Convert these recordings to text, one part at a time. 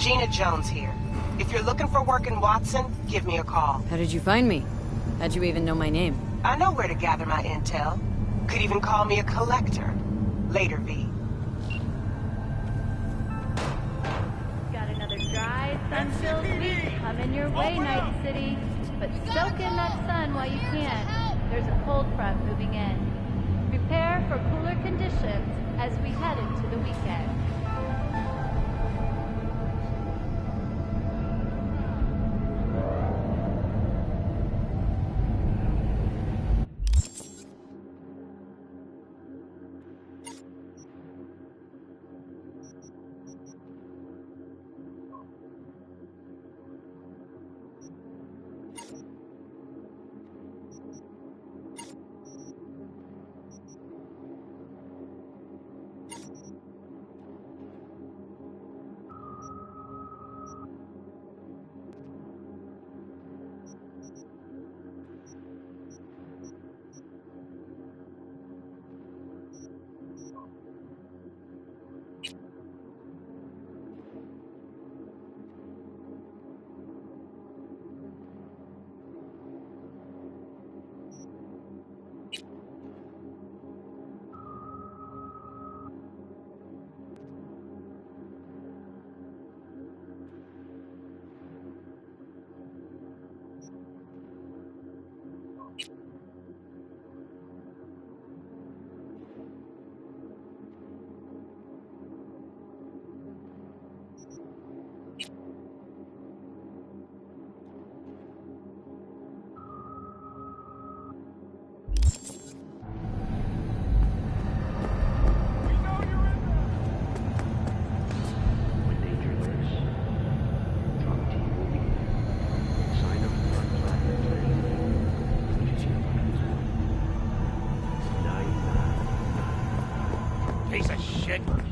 Gina Jones here. If you're looking for work in Watson, give me a call. How did you find me? How'd you even know my name? I know where to gather my intel. Could even call me a collector. Later, V. Got another dry, sun-filled week coming your way, Night City. But soak in that sun while you can. There's a cold front moving in. Prepare for cooler conditions as we head into the weekend.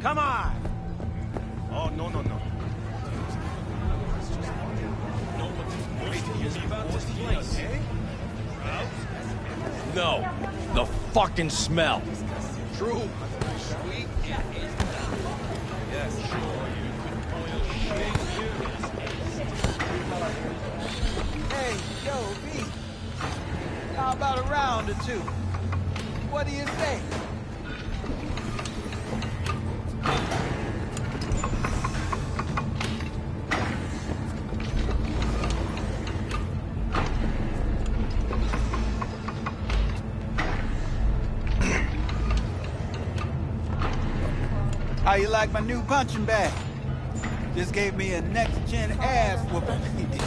Come on! Oh, no. No, the fucking smell. True. Sweet. Yeah, sure. Hey, yo, V. How about a round or two? What do you say? How you like my new punching bag? Just gave me a next-gen ass whooping. He did.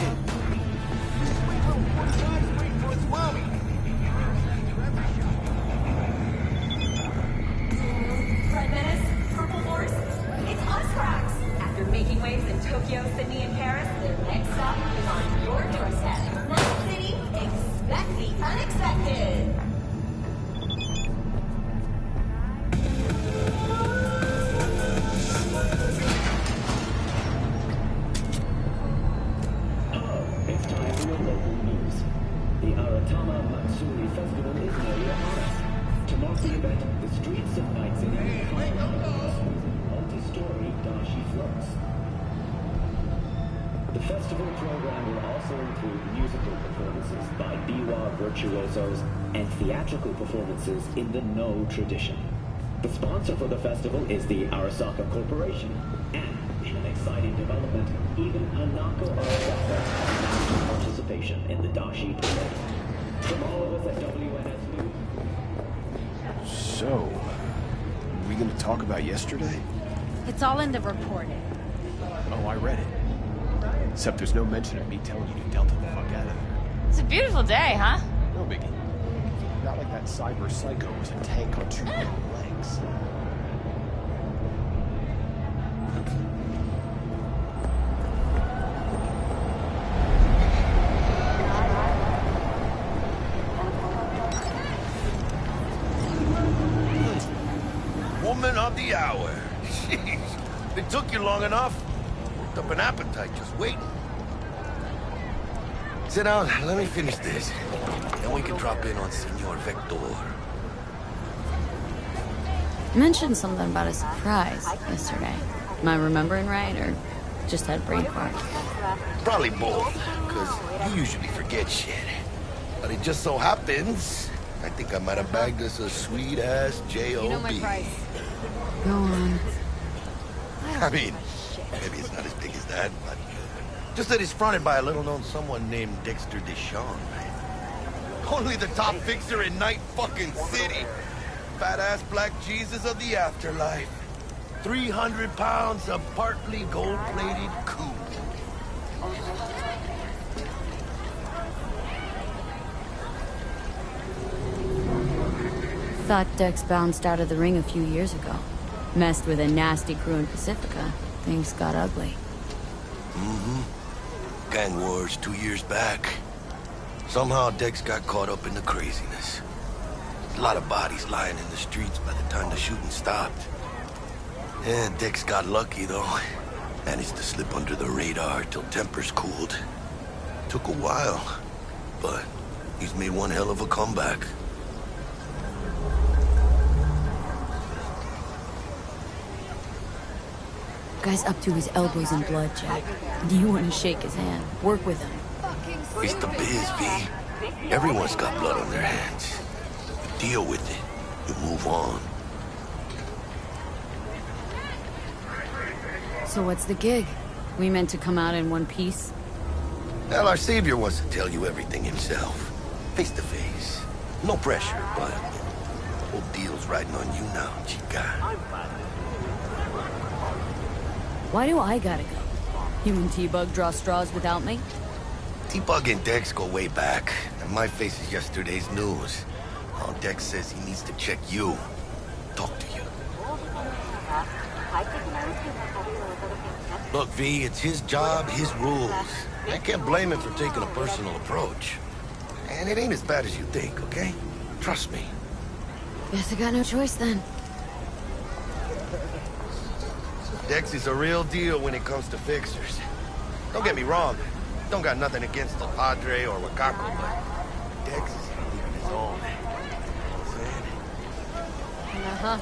Red Menace, Purple Horse, it's us cracks! After making waves in Tokyo, Sydney, and Paris, the next stop is on your doorstep. Night City, expect the unexpected! Virtuosos and theatrical performances in the No tradition. The sponsor for the festival is the Arasaka Corporation, and in an exciting development, even Hanako Arasaka has participation in the Dashi parade. From all of us at WNS News. So, are we going to talk about yesterday? It's all in the reporting. Oh, I read it. Except there's no mention of me telling you to delta the fuck out of there. It's a beautiful day, huh? No biggie. Not like that cyber psycho was a tank on two legs. Woman of the hour. Jeez. It took you long enough. Worked up an appetite just waiting. Sit down, let me finish this. Then we can drop in on Senor Vector. You mentioned something about a surprise yesterday. Am I remembering right, or Just had brain fart. Probably both, because you usually forget shit. But it just so happens, I think I might have bagged us a sweet-ass J.O.B. You know my price. Go on. I mean, maybe it's not as big as that, but just that he's fronted by a little-known someone named Dexter Deshawn. Only the top fixer in Night fucking City. Fat-ass black Jesus of the afterlife. 300 pounds of partly gold-plated cool. Thought Dex bounced out of the ring a few years ago. Messed with a nasty crew in Pacifica. Things got ugly. Mm-hmm. Gang wars 2 years back. Somehow Dex got caught up in the craziness. A lot of bodies lying in the streets by the time the shooting stopped. Yeah, Dex got lucky, though. Managed to slip under the radar till tempers cooled. Took a while, but he's made one hell of a comeback. Guy's up to his elbows in blood, Jack. Do you want to shake his hand? Work with him. It's the biz, V. Everyone's got blood on their hands. You deal with it. You move on. So what's the gig? We meant to come out in one piece? Well, our savior wants to tell you everything himself. Face to face. No pressure, but the whole deal's riding on you now, chica. Why do I gotta go? You and T-Bug draw straws without me? T-Bug and Dex go way back, and my face is yesterday's news. Now Dex says he needs to check you. Talk to you. Look, V, it's his job, his rules. I can't blame him for taking a personal approach. And it ain't as bad as you think, okay? Trust me. Guess I got no choice then. Dex is a real deal when it comes to fixers. Don't get me wrong. Don't got nothing against El Padre or Wakako, but Dex is in a league of his own. Uh-huh.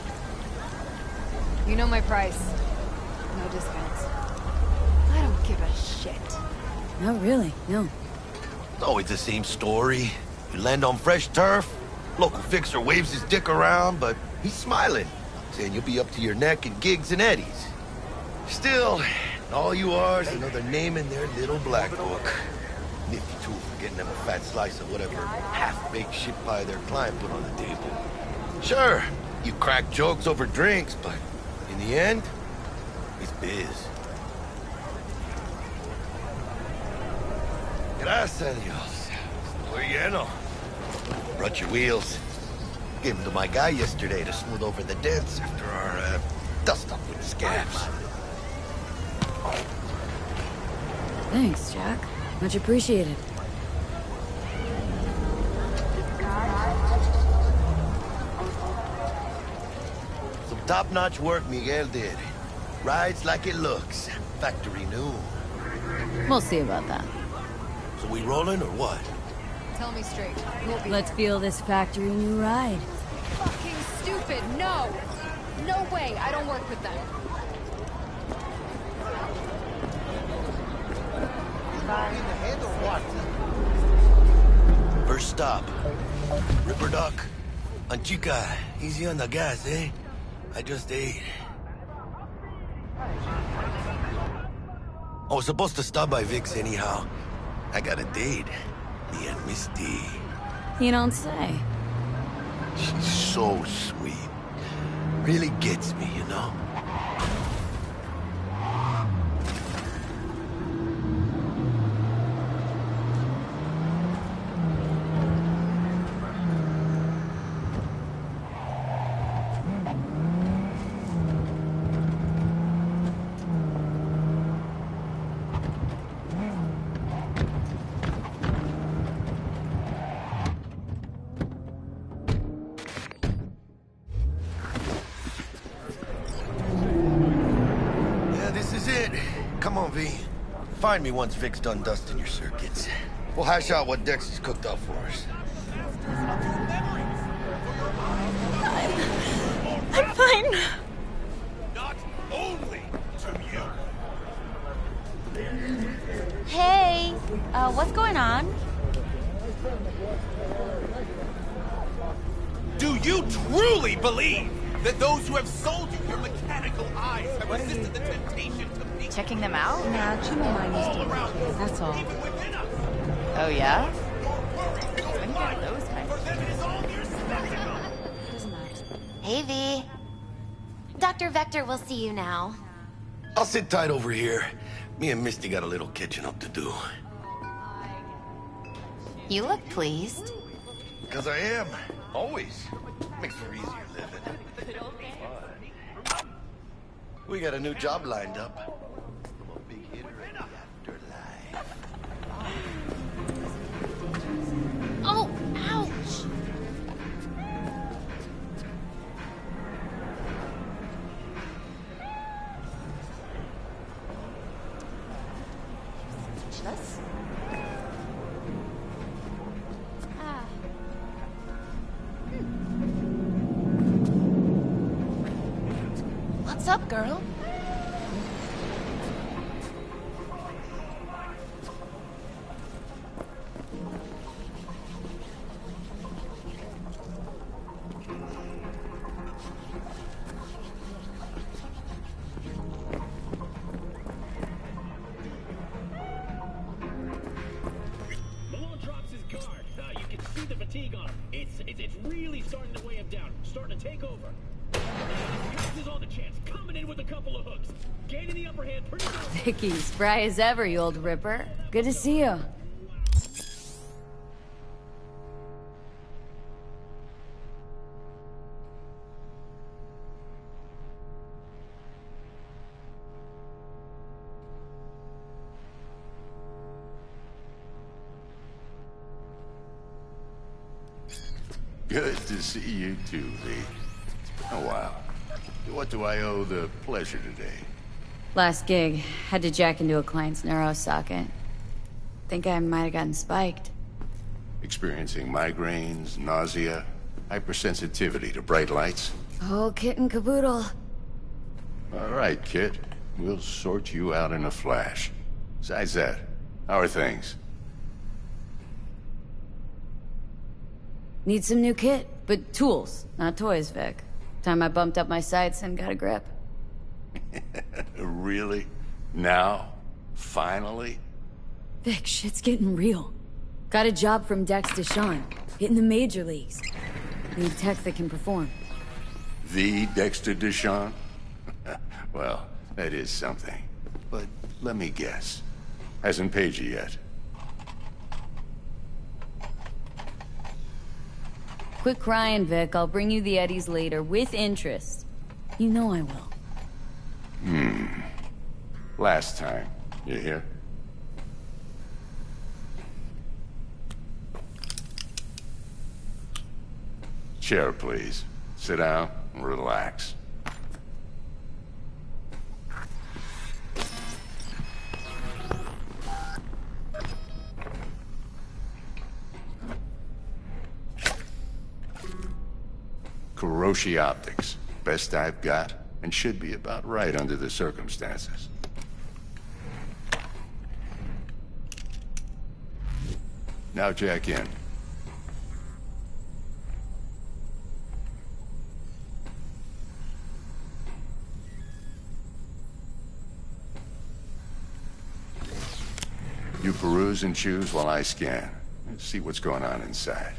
You know my price. No discounts. I don't give a shit. Not really, no. It's always the same story. You land on fresh turf, local fixer waves his dick around, but he's smiling, saying you'll be up to your neck in gigs and eddies. Still, all you are is another name in their little black book. Nifty tool for getting them a fat slice of whatever half-baked shit pie their client put on the table. Sure, you crack jokes over drinks, but in the end, it's biz. Gracias, Dios. Estoy lleno. Brought your wheels. Gave them to my guy yesterday to smooth over the dents after our dust-up with the scabs. Thanks, Jack. Much appreciated. Some top-notch work Miguel did. Rides like it looks. Factory new. We'll see about that. So we rolling or what? Tell me straight. Let's feel this factory new ride. Fucking stupid. No. No way. I don't work with them. First stop. Ripper Duck. Chica, easy on the gas, eh? I just ate. I was supposed to stop by Vic's anyhow. I got a date. Me and Misty. You don't say. She's so sweet. Really gets me, you know? Come on, V. Find me once Vic's done dusting your circuits. We'll hash out what Dex has cooked up for us. I'm fine. Not only to you. What's going on? Do you truly believe that those who have sold you your mechanical eyes have resisted the temptation to be Checking them out? Nah, Chino used to all around us, that's all. even within us? Oh, yeah? When you get those kinds of for them it is all mere spectacle. Doesn't matter. Hey, V. Dr. Vector will see you now. I'll sit tight over here. Me and Misty got a little catching up to do. You look pleased. Because I am. Always. Makes for easier living. Fun. We got a new job lined up. From a big hitter in the afterlife. Oh, ouch! This? What's up, girl? Malone drops his guard. You can see the fatigue on him. It's really starting to weigh him down. Starting to take over. This is on the chance. Coming in with a couple of hooks. Gaining the upper hand pretty good. Vicky, spry as ever, you old ripper. Good to see you. Good to see you too, V. Oh, wow. What do I owe the pleasure today? Last gig, had to jack into a client's neuro socket. Think I might have gotten spiked. Experiencing migraines, nausea, hypersensitivity to bright lights? Oh, kit and caboodle. All right, kid. We'll sort you out in a flash. Besides that, how are things? Need some new kit, but tools, not toys, Vic. Time I bumped up my sights and got a grip. Really? Now? Finally? Vic, shit's getting real. Got a job from Dex Deshawn, hitting the major leagues. Need tech that can perform. The Dexter Deshawn? Well, that is something. But let me guess. Hasn't paid you yet. Quit crying, Vic. I'll bring you the eddies later, with interest. You know I will. Last time. You hear? Chair, please. Sit down and relax. Kuroshi Optics. Best I've got, and should be about right under the circumstances. Now jack in. You peruse and choose while I scan. Let's see what's going on inside.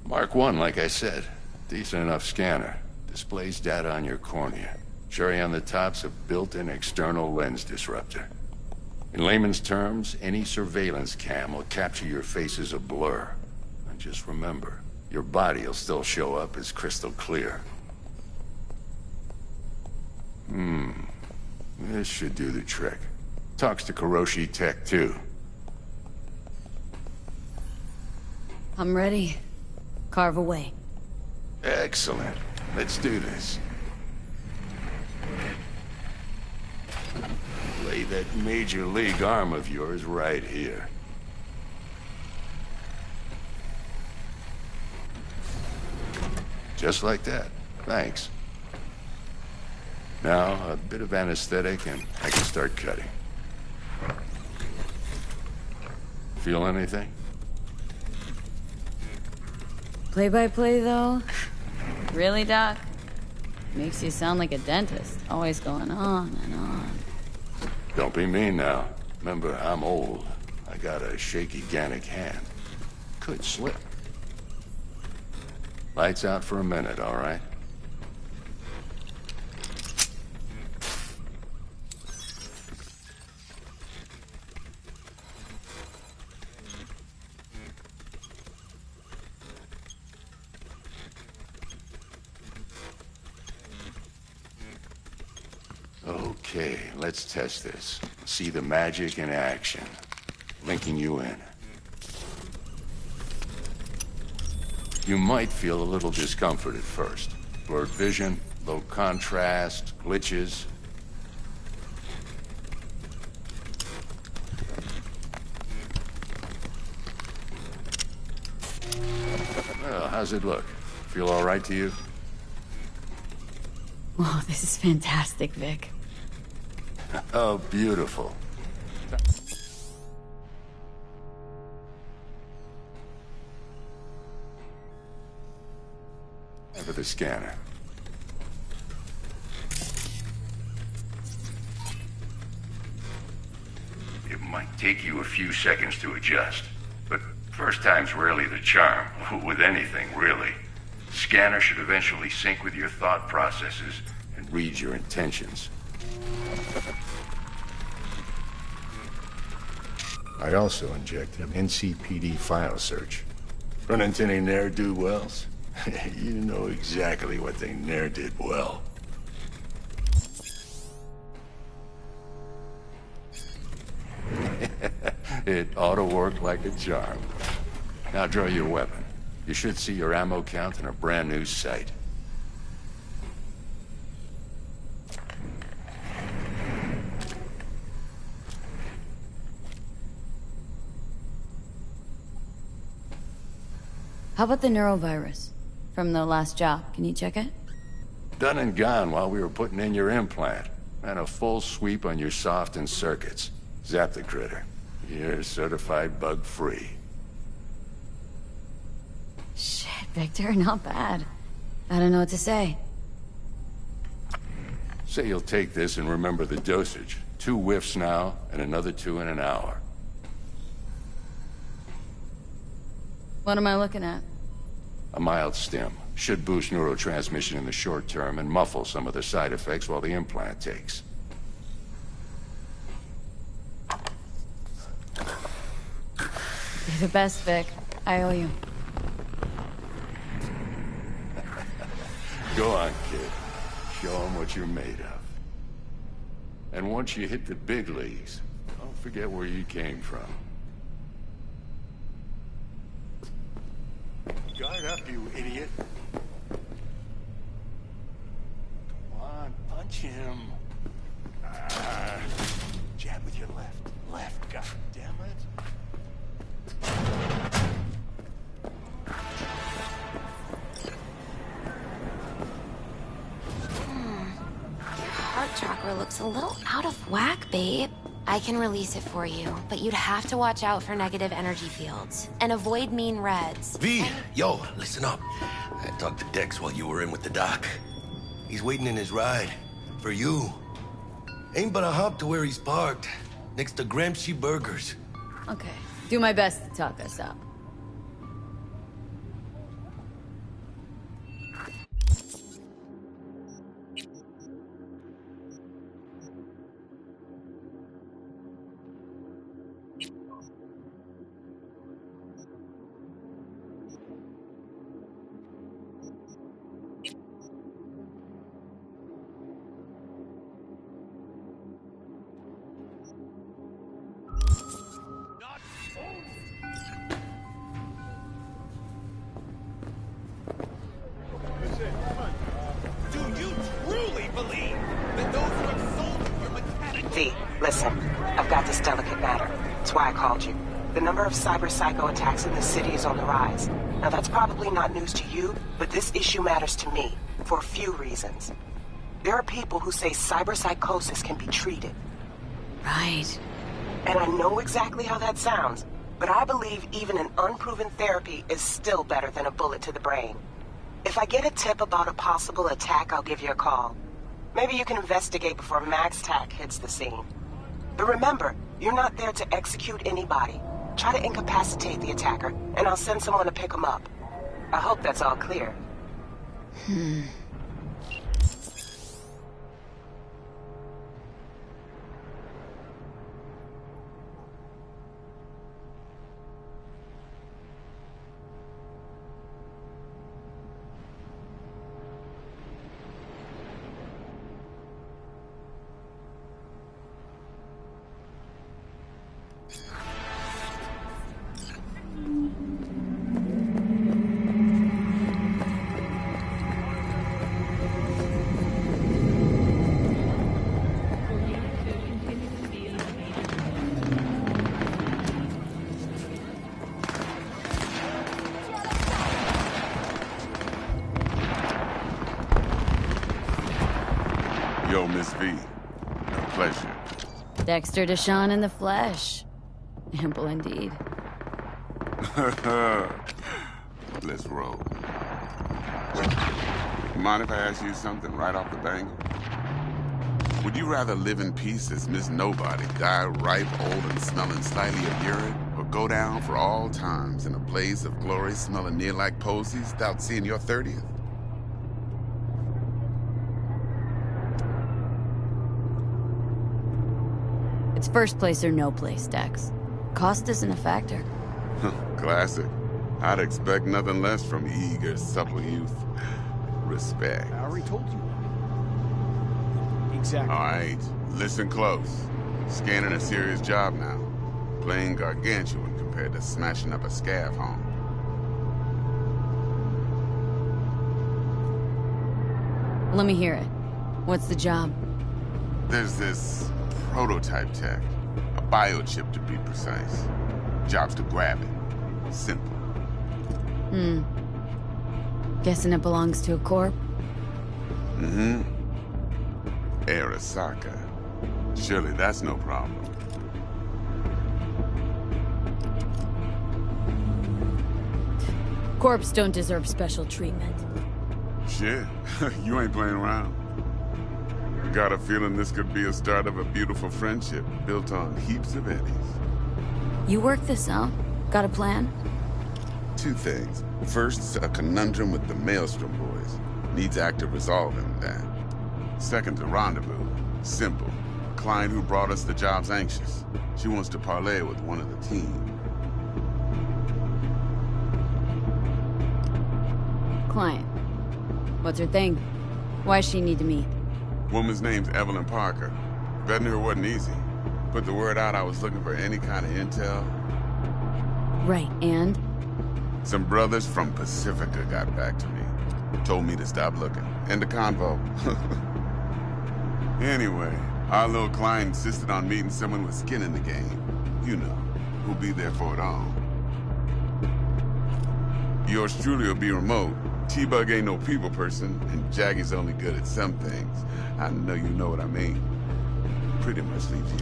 Mark 1, like I said. Decent enough scanner. Displays data on your cornea. Cherry on the top's a built-in external lens disruptor. In layman's terms, any surveillance cam will capture your face as a blur. And just remember, your body will still show up as crystal clear. This should do the trick. Talks to Kuroshi Tech, too. I'm ready. Carve away. Excellent. Let's do this. Lay that major league arm of yours right here. Just like that. Thanks. Now, a bit of anesthetic and I can start cutting. Feel anything? Play-by-play, though? Really, Doc? Makes you sound like a dentist. Always going on and on. Don't be mean now. Remember, I'm old. I got a shaky Gannic hand. Could slip. Lights out for a minute, all right? Okay, let's test this. See the magic in action. Linking you in. You might feel a little discomfort at first. Blurred vision, low contrast, glitches. Well, how's it look? Feel all right to you? Whoa, this is fantastic, Vic. Oh, beautiful. For the scanner. It might take you a few seconds to adjust, but first time's rarely the charm, with anything, really. Scanner should eventually sync with your thought processes and read your intentions. I also injected an NCPD file search. Run into any ne'er-do-wells? You know exactly what they ne'er did well. It ought to work like a charm. Now draw your weapon. You should see your ammo count in a brand new sight. How about the neurovirus? From the last job, can you check it? Done and gone while we were putting in your implant. And a full sweep on your soft and circuits. Zap the critter. You're certified bug-free. Shit, Victor, not bad. I don't know what to say. Say you'll take this and remember the dosage. 2 whiffs now, and another 2 in an hour. What am I looking at? A mild stim. Should boost neurotransmission in the short term and muffle some of the side effects while the implant takes. You're the best, Vic. I owe you. Go on, kid. Show them what you're made of. And once you hit the big leagues, don't forget where you came from. Guard up, you idiot. Come on, punch him. Jab with your left. Left, god damn it. Your heart chakra looks a little out of whack, babe. I can release it for you, but you'd have to watch out for negative energy fields. And avoid mean reds. V, yo, listen up. I talked to Dex while you were in with the doc. He's waiting in his ride. For you. Ain't but a hop to where he's parked. Next to Gramsci Burgers. Okay. Do my best to talk us up. Listen, I've got this delicate matter. That's why I called you. The number of cyber psycho attacks in the city is on the rise. Now that's probably not news to you, but this issue matters to me for a few reasons. There are people who say cyberpsychosis can be treated. Right. And I know exactly how that sounds, but I believe even an unproven therapy is still better than a bullet to the brain. If I get a tip about a possible attack, I'll give you a call. Maybe you can investigate before MaxTac hits the scene. But remember, you're not there to execute anybody. Try to incapacitate the attacker, and I'll send someone to pick him up. I hope that's all clear. Yo, Miss V. A pleasure. Dexter Deshawn in the flesh. Ample indeed. Let's roll. Mind if I ask you something right off the bangle? Would you rather live in peace as Miss Nobody, die ripe, old, and smelling slightly of urine, or go down for all times in a blaze of glory smelling near like posies without seeing your 30th? It's first place or no place, Dex. Cost isn't a factor. Classic. I'd expect nothing less from eager, supple youth. Respect. I already told you. Exactly. All right, listen close. Scanning a serious job now. Playing gargantuan compared to smashing up a scav home. Let me hear it. What's the job? There's this prototype tech. A biochip to be precise. Job's to grab it. Simple. Guessing it belongs to a corp? Mm-hmm. Arasaka. Surely that's no problem. Corps don't deserve special treatment. Shit, you ain't playing around. Got a feeling this could be a start of a beautiful friendship built on heaps of eddies. You work this out? Got a plan? Two things. First, a conundrum with the Maelstrom boys. Needs active resolving that. Second, a rendezvous. Simple. Client who brought us the job's anxious. She wants to parlay with one of the team. Client. What's her thing? Why she need to meet? Woman's name's Evelyn Parker. Betting her wasn't easy. Put the word out I was looking for any kind of intel. Right, and? Some brothers from Pacifica got back to me. Told me to stop looking. End the convo. Anyway, our little client insisted on meeting someone with skin in the game. You know, who'll be there for it all. Yours truly will be remote. T-Bug ain't no people person, and Jaggy's only good at some things. I know you know what I mean. Pretty much leaves you.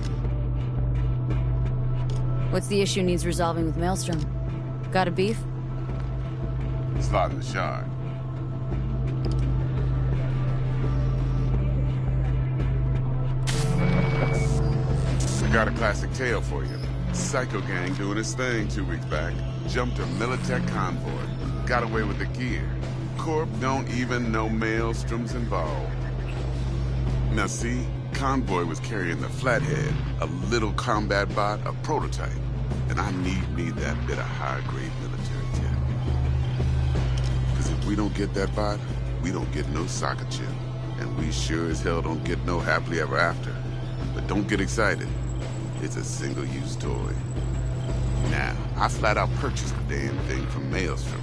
What's the issue needs resolving with Maelstrom? Got a beef? Slot in the shard. I got a classic tale for you. Psycho gang doing its thing 2 weeks back. Jumped a Militech convoy. Got away with the gear. Corp don't even know Maelstrom's involved. Now see, convoy was carrying the Flathead, a little combat bot, a prototype. And I need me that bit of high-grade military tech. Because if we don't get that bot, we don't get no soccer chip. And we sure as hell don't get no happily ever after. But don't get excited. It's a single-use toy. Now, I flat-out purchased the damn thing from Maelstrom.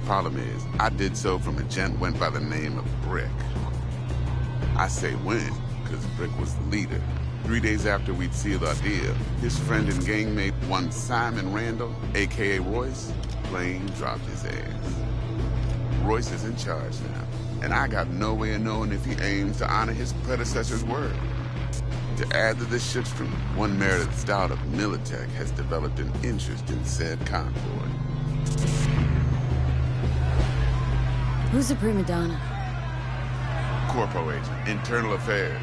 Problem is, I did so from a gent went by the name of Brick. I say when, because Brick was the leader. 3 days after we'd sealed our deal, his friend and gangmate, one Simon Randall, aka Royce, plain dropped his ass. Royce is in charge now, and I got no way of knowing if he aims to honor his predecessor's word. To add to this shitstorm, one Meredith Stout of Militech has developed an interest in said convoy. Who's the prima donna? Corpo agent, internal affairs.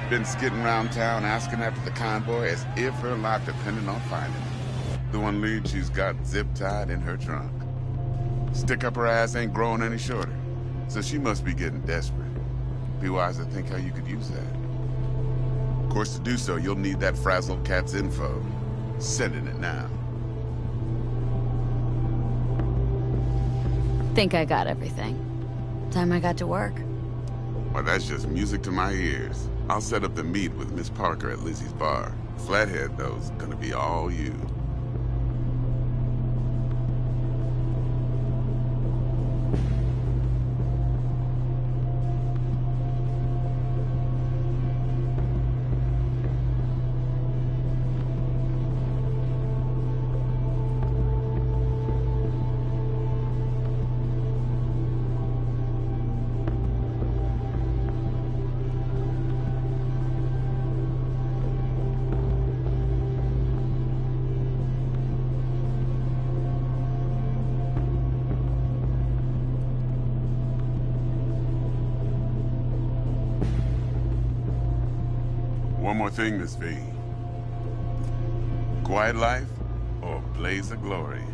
Been skidding around town asking after the convoy as if her life depended on finding it. The one lead she's got zip-tied in her trunk. Stick up her ass ain't growing any shorter, so she must be getting desperate. Be wise to think how you could use that. Of course, to do so, you'll need that frazzled cat's info. Sending it now. Think I got everything. Time I got to work. Well, that's just music to my ears. I'll set up the meet with Miss Parker at Lizzie's bar. Flathead, though, is gonna be all you. One more thing, Miss V. Quiet life or blaze of glory?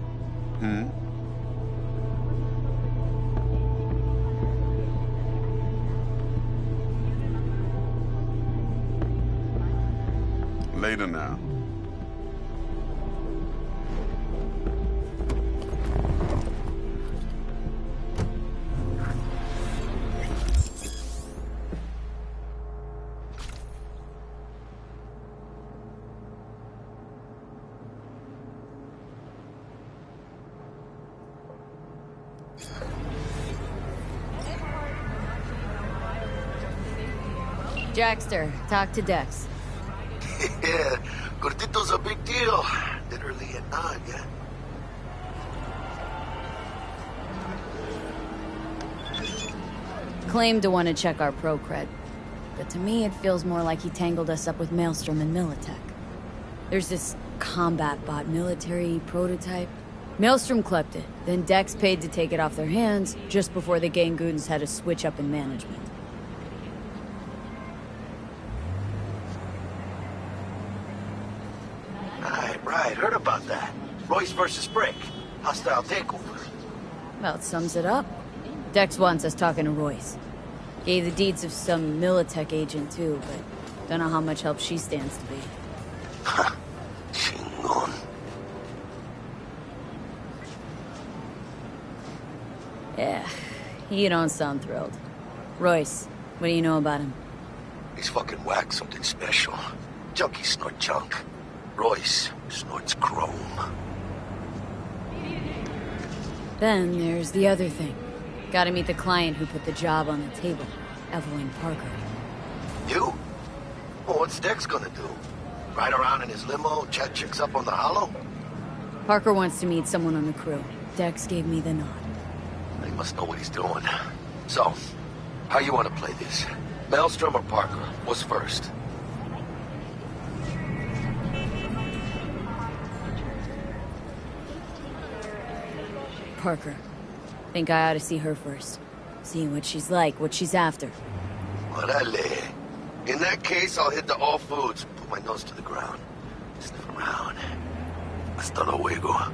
Later now. Jackster, talk to Dex. Yeah, Gordito's a big deal. Literally at 9, yeah? Claimed to want to check our pro cred. But to me, it feels more like he tangled us up with Maelstrom and Militech. There's this combat bot military prototype. Maelstrom clept it, then Dex paid to take it off their hands just before the Gangoons had a switch up in management. Right, heard about that. Royce versus Brick. Hostile takeover. Well, it sums it up. Dex wants us talking to Royce. Gave the deeds of some Militech agent too, but don't know how much help she stands to be. Chingon. Yeah, you don't sound thrilled. Royce, what do you know about him? He's fucking whack, something special. Junkies snort junk. Royce snorts chrome. Then there's the other thing. Gotta meet the client who put the job on the table, Evelyn Parker. You? Well, what's Dex gonna do? Ride around in his limo, chat chicks up on the hollow? Parker wants to meet someone on the crew. Dex gave me the nod. He must know what he's doing. So, how you want to play this? Maelstrom or Parker? What's first? Parker. Think I ought to see her first. See what she's like, what she's after. Orale. In that case, I'll hit the all foods, put my nose to the ground. Sniff around. Hasta luego.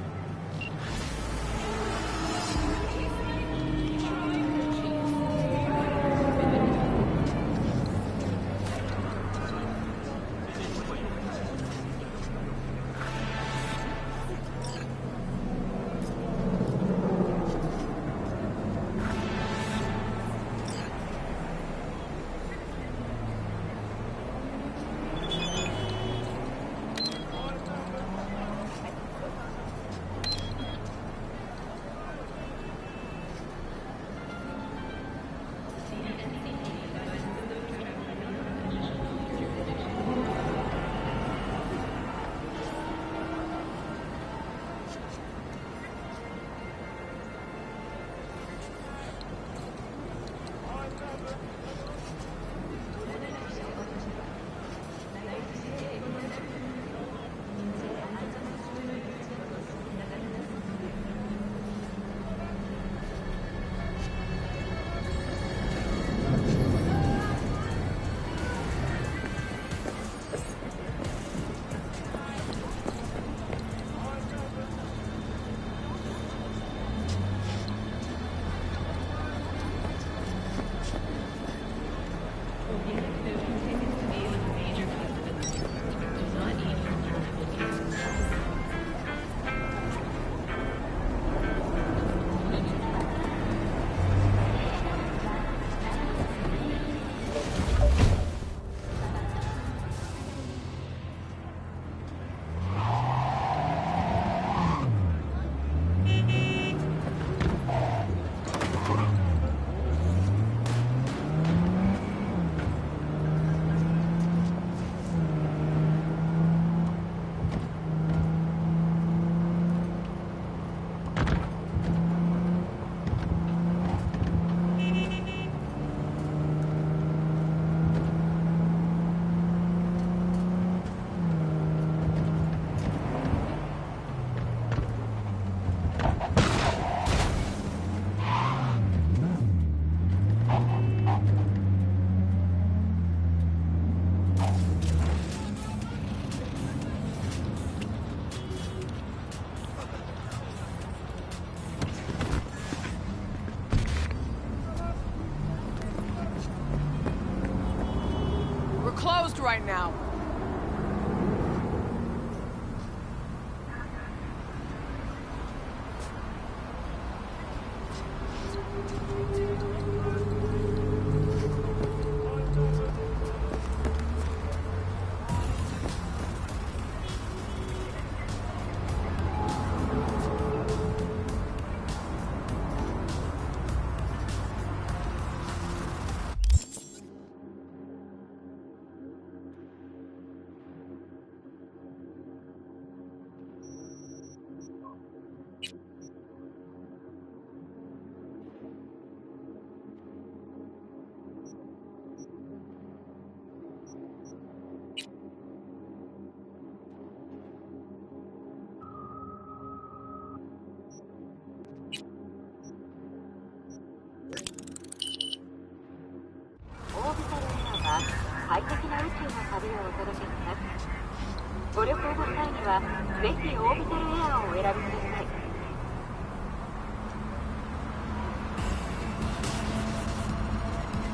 closed right now.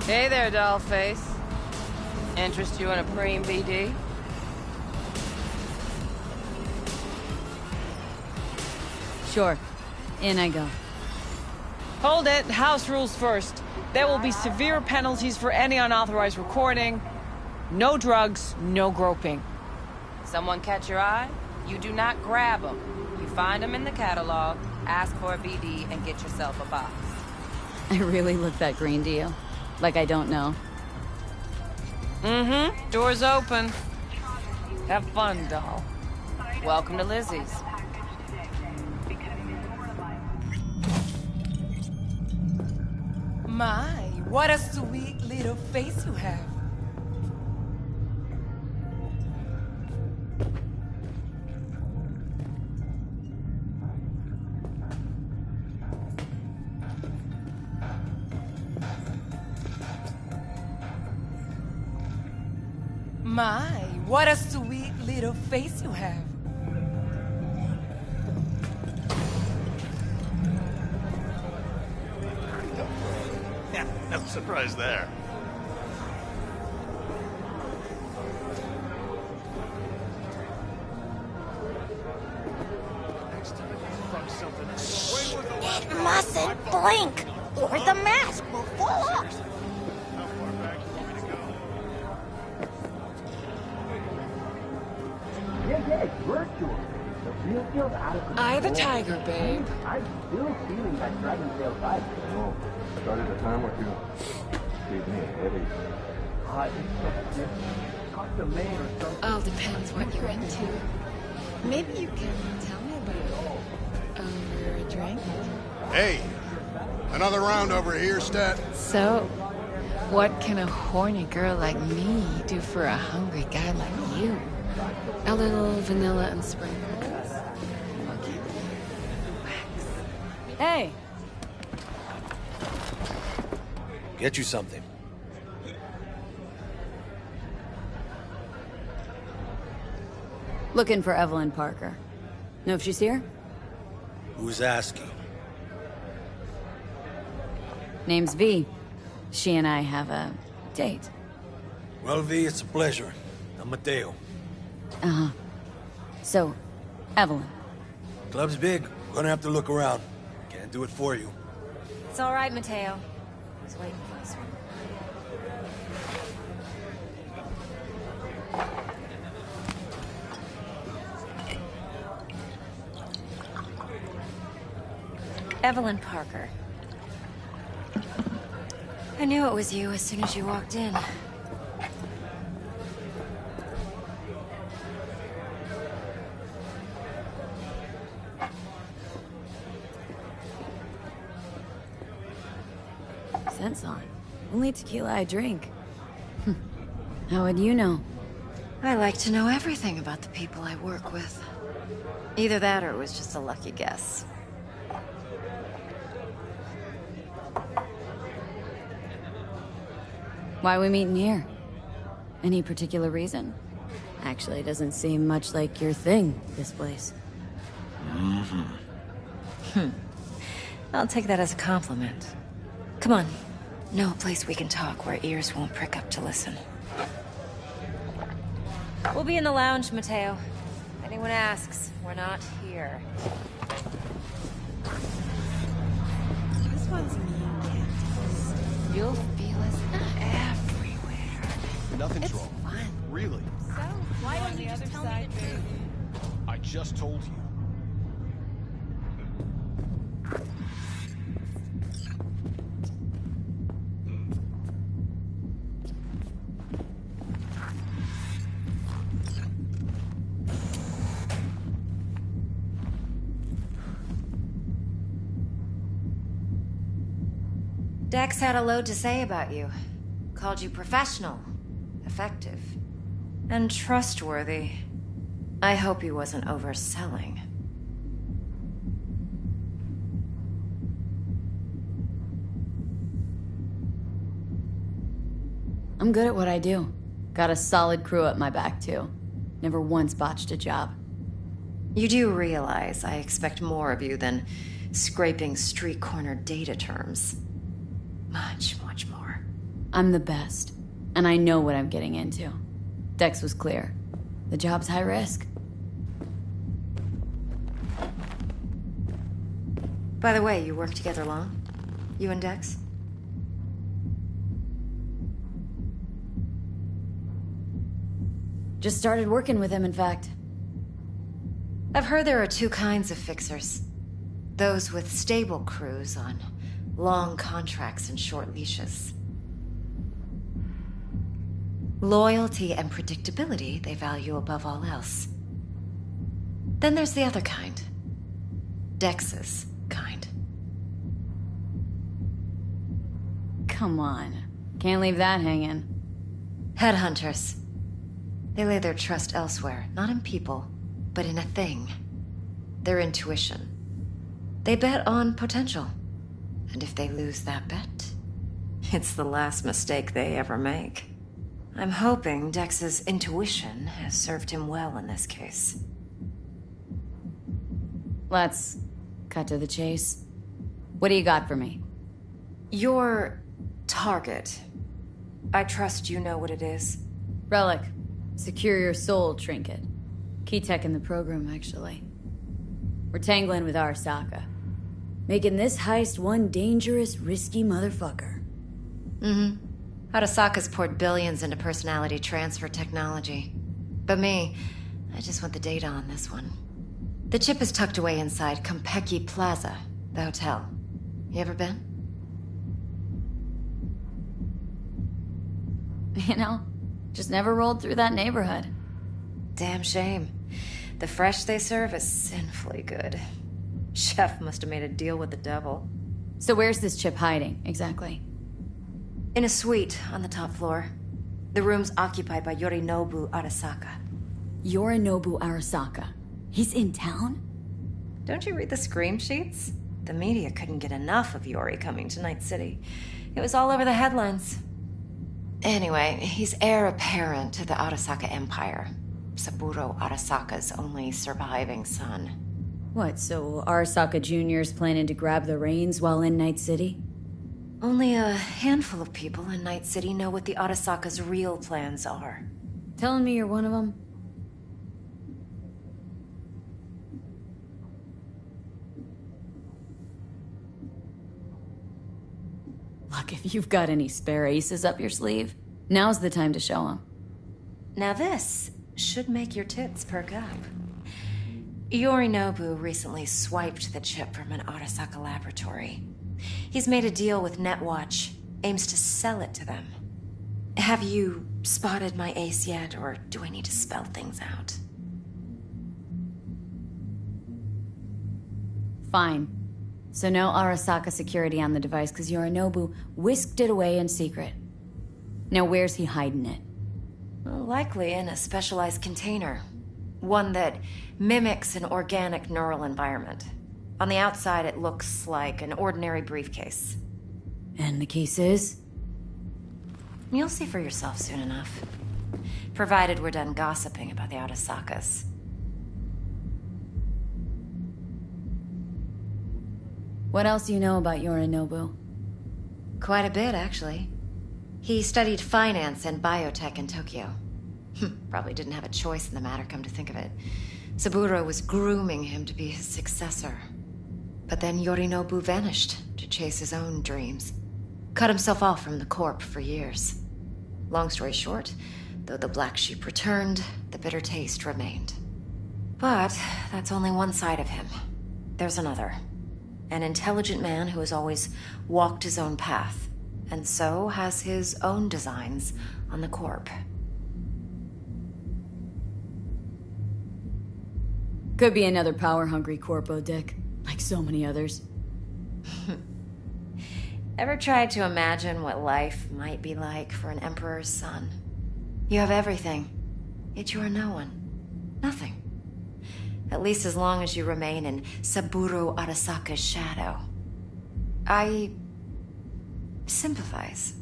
Hey there, dollface. Interest you in a preem BD? Sure. In I go. Hold it. House rules first. There will be severe penalties for any unauthorized recording. No drugs, no groping. Someone catch your eye? You do not grab them. You find them in the catalog, ask for a BD, and get yourself a box. I really look that green to you. Like I don't know. Mm-hmm. Door's open. Have fun, doll. Welcome to Lizzie's. My, what a sweet little face you have. My, what a sweet little face you have. Yeah, no surprise there. It mustn't blink, or the mask will fall off. Yeah, it's virtual. The real feels out of control. Eye the tiger, babe. I'm still feeling that dragon tail vibe. No, started the time with you. Gave me a headache. It's so got the main or something. All depends what you're into. Maybe you can tell me about it over a drink. Hey, another round over here, Stat. So, what can a horny girl like me do for a hungry guy like you? A little vanilla and sprinkles. Hey! Get you something. Looking for Evelyn Parker. Know if she's here? Who's asking? Name's V. She and I have a date. Well, V, it's a pleasure. I'm Mateo. Uh-huh. So, Evelyn. Club's big. Gonna have to look around. Can't do it for you. It's all right, Mateo. He's waiting for us. Evelyn Parker. I knew it was you as soon as you walked in. Scent's on. Only tequila I drink. How would you know? I like to know everything about the people I work with. Either that or it was just a lucky guess. Why are we meeting here? Any particular reason? Actually, it doesn't seem much like your thing, this place. I'll take that as a compliment. Come on. No place we can talk where ears won't prick up to listen. We'll be in the lounge, Mateo. If anyone asks, we're not here. This one's mean, Candace. You'll feel us everywhere. Nothing's It's wrong. fun. Really. So, why don't you just tell me the truth? I just told you. Dex had a load to say about you. Called you professional, effective, and trustworthy. I hope he wasn't overselling. I'm good at what I do. Got a solid crew at my back, too. Never once botched a job. You do realize I expect more of you than scraping street corner data terms. Much, much more. I'm the best, and I know what I'm getting into. Dex was clear. The job's high risk. By the way, you work together long? You and Dex? Just started working with him, in fact. I've heard there are two kinds of fixers. Those with stable crews on long contracts and short leashes. Loyalty and predictability they value above all else. Then there's the other kind. Dex's kind. Come on. Can't leave that hanging. Headhunters. They lay their trust elsewhere, not in people, but in a thing. Their intuition. They bet on potential. And if they lose that bet, it's the last mistake they ever make. I'm hoping Dex's intuition has served him well in this case. Let's cut to the chase. What do you got for me? Your target. I trust you know what it is. Relic. Secure your soul trinket. Key tech in the program, actually. We're tangling with Arasaka. Making this heist one dangerous, risky motherfucker. Mm-hmm. Arasaka's poured billions into personality transfer technology. But me, I just want the data on this one. The chip is tucked away inside Konpeki Plaza, the hotel. You ever been? You know, just never rolled through that neighborhood. Damn shame. The fresh they serve is sinfully good. Chef must have made a deal with the devil. So where's this chip hiding, exactly? In a suite on the top floor. The room's occupied by Yorinobu Arasaka. Yorinobu Arasaka? He's in town? Don't you read the scream sheets? The media couldn't get enough of Yori coming to Night City. It was all over the headlines. Anyway, he's heir apparent to the Arasaka Empire. Saburo Arasaka's only surviving son. What, so Arasaka Jr.'s planning to grab the reins while in Night City? Only a handful of people in Night City know what the Arasaka's real plans are. Telling me you're one of them? Look, if you've got any spare aces up your sleeve, now's the time to show them. Now this should make your tits perk up. Yorinobu recently swiped the chip from an Arasaka laboratory. He's made a deal with Netwatch, aims to sell it to them. Have you spotted my ace yet, or do I need to spell things out? Fine. So no Arasaka security on the device, because Yorinobu whisked it away in secret. Now where's he hiding it? Well, likely in a specialized container. One that mimics an organic neural environment. On the outside, it looks like an ordinary briefcase. And the case is? You'll see for yourself soon enough. Provided we're done gossiping about the Arasakas. What else do you know about Yorinobu? Quite a bit, actually. He studied finance and biotech in Tokyo. Probably didn't have a choice in the matter, come to think of it. Saburo was grooming him to be his successor. But then Yorinobu vanished to chase his own dreams. Cut himself off from the Corp for years. Long story short, though the black sheep returned, the bitter taste remained. But that's only one side of him. There's another. An intelligent man who has always walked his own path, and so has his own designs on the Corp. Could be another power-hungry corpo, Dick. Like so many others. Ever tried to imagine what life might be like for an emperor's son? You have everything, yet you are no one. Nothing. At least as long as you remain in Saburo Arasaka's shadow. I sympathize.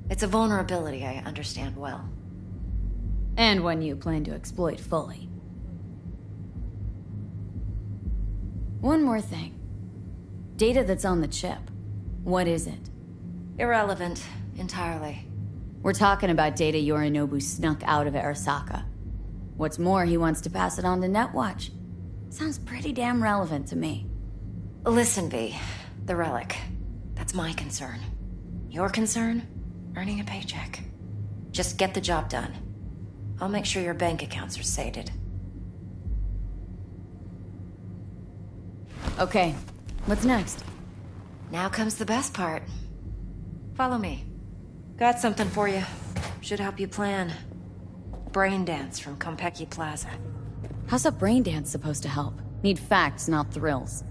It's a vulnerability I understand well. And one you plan to exploit fully. One more thing. Data that's on the chip. What is it? Irrelevant, entirely. We're talking about data Yorinobu snuck out of Arasaka. What's more, he wants to pass it on to Netwatch. Sounds pretty damn relevant to me. Listen, V. The relic. That's my concern. Your concern? Earning a paycheck. Just get the job done. I'll make sure your bank accounts are sated. Okay, what's next? Now comes the best part. Follow me. Got something for you. Should help you plan. Brain dance from Konpeki Plaza. How's a brain dance supposed to help? Need facts, not thrills.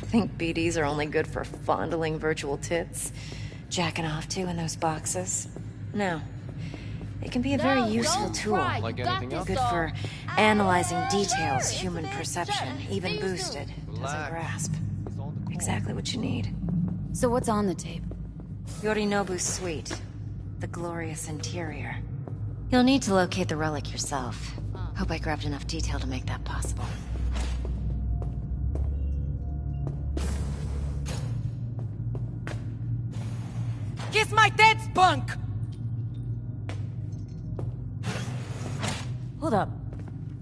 Think BDs are only good for fondling virtual tits? Jacking off to in those boxes? No. It can be a very useful tool. Like anything else? Good for analyzing details human perception, even boosted, doesn't grasp. Exactly what you need. So what's on the tape? Yorinobu's suite. The glorious interior. You'll need to locate the relic yourself. Hope I grabbed enough detail to make that possible. Kiss my tits, punk! Hold up.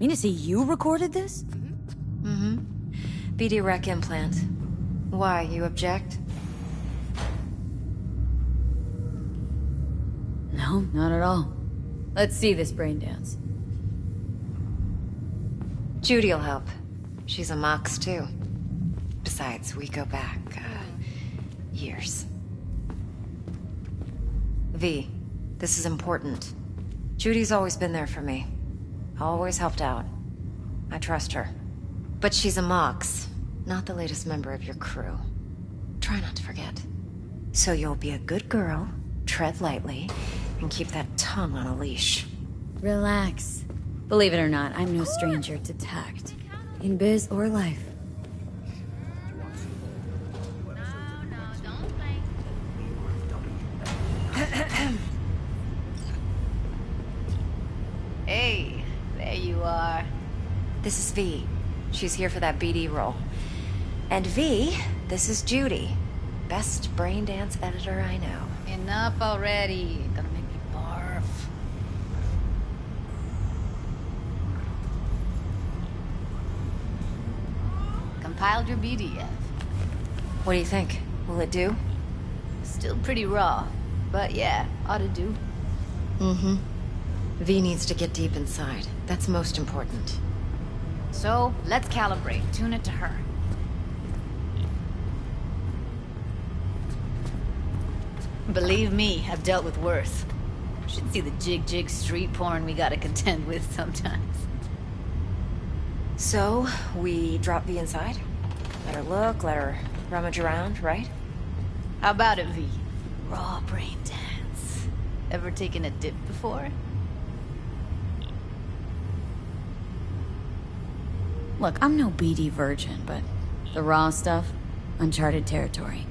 Mean to say you recorded this? Mm-hmm. BD rec implant. Why, you object? No, not at all. Let's see this brain dance. Judy'll help. She's a Mox, too. Besides, we go back, years. V, this is important. Judy's always been there for me. Always helped out. I trust her. But she's a Mox, not the latest member of your crew. Try not to forget. So you'll be a good girl, tread lightly, and keep that tongue on a leash. Relax. Believe it or not, I'm no stranger to tact. In biz or life. Hey, there you are. This is V. She's here for that BD role. And V, this is Judy. Best brain dance editor I know. Enough already. Gonna make me barf. Compiled your BDF. What do you think? Will it do? Still pretty raw, but yeah, ought to do. Mm-hmm. V needs to get deep inside. That's most important. So, let's calibrate. Tune it to her. Believe me, I've dealt with worse. Should see the jig-jig street porn we gotta contend with sometimes. So, we drop V inside? Let her look, let her rummage around, right? How about it, V? Raw brain dance. Ever taken a dip before? Look, I'm no BD virgin, but the raw stuff, uncharted territory.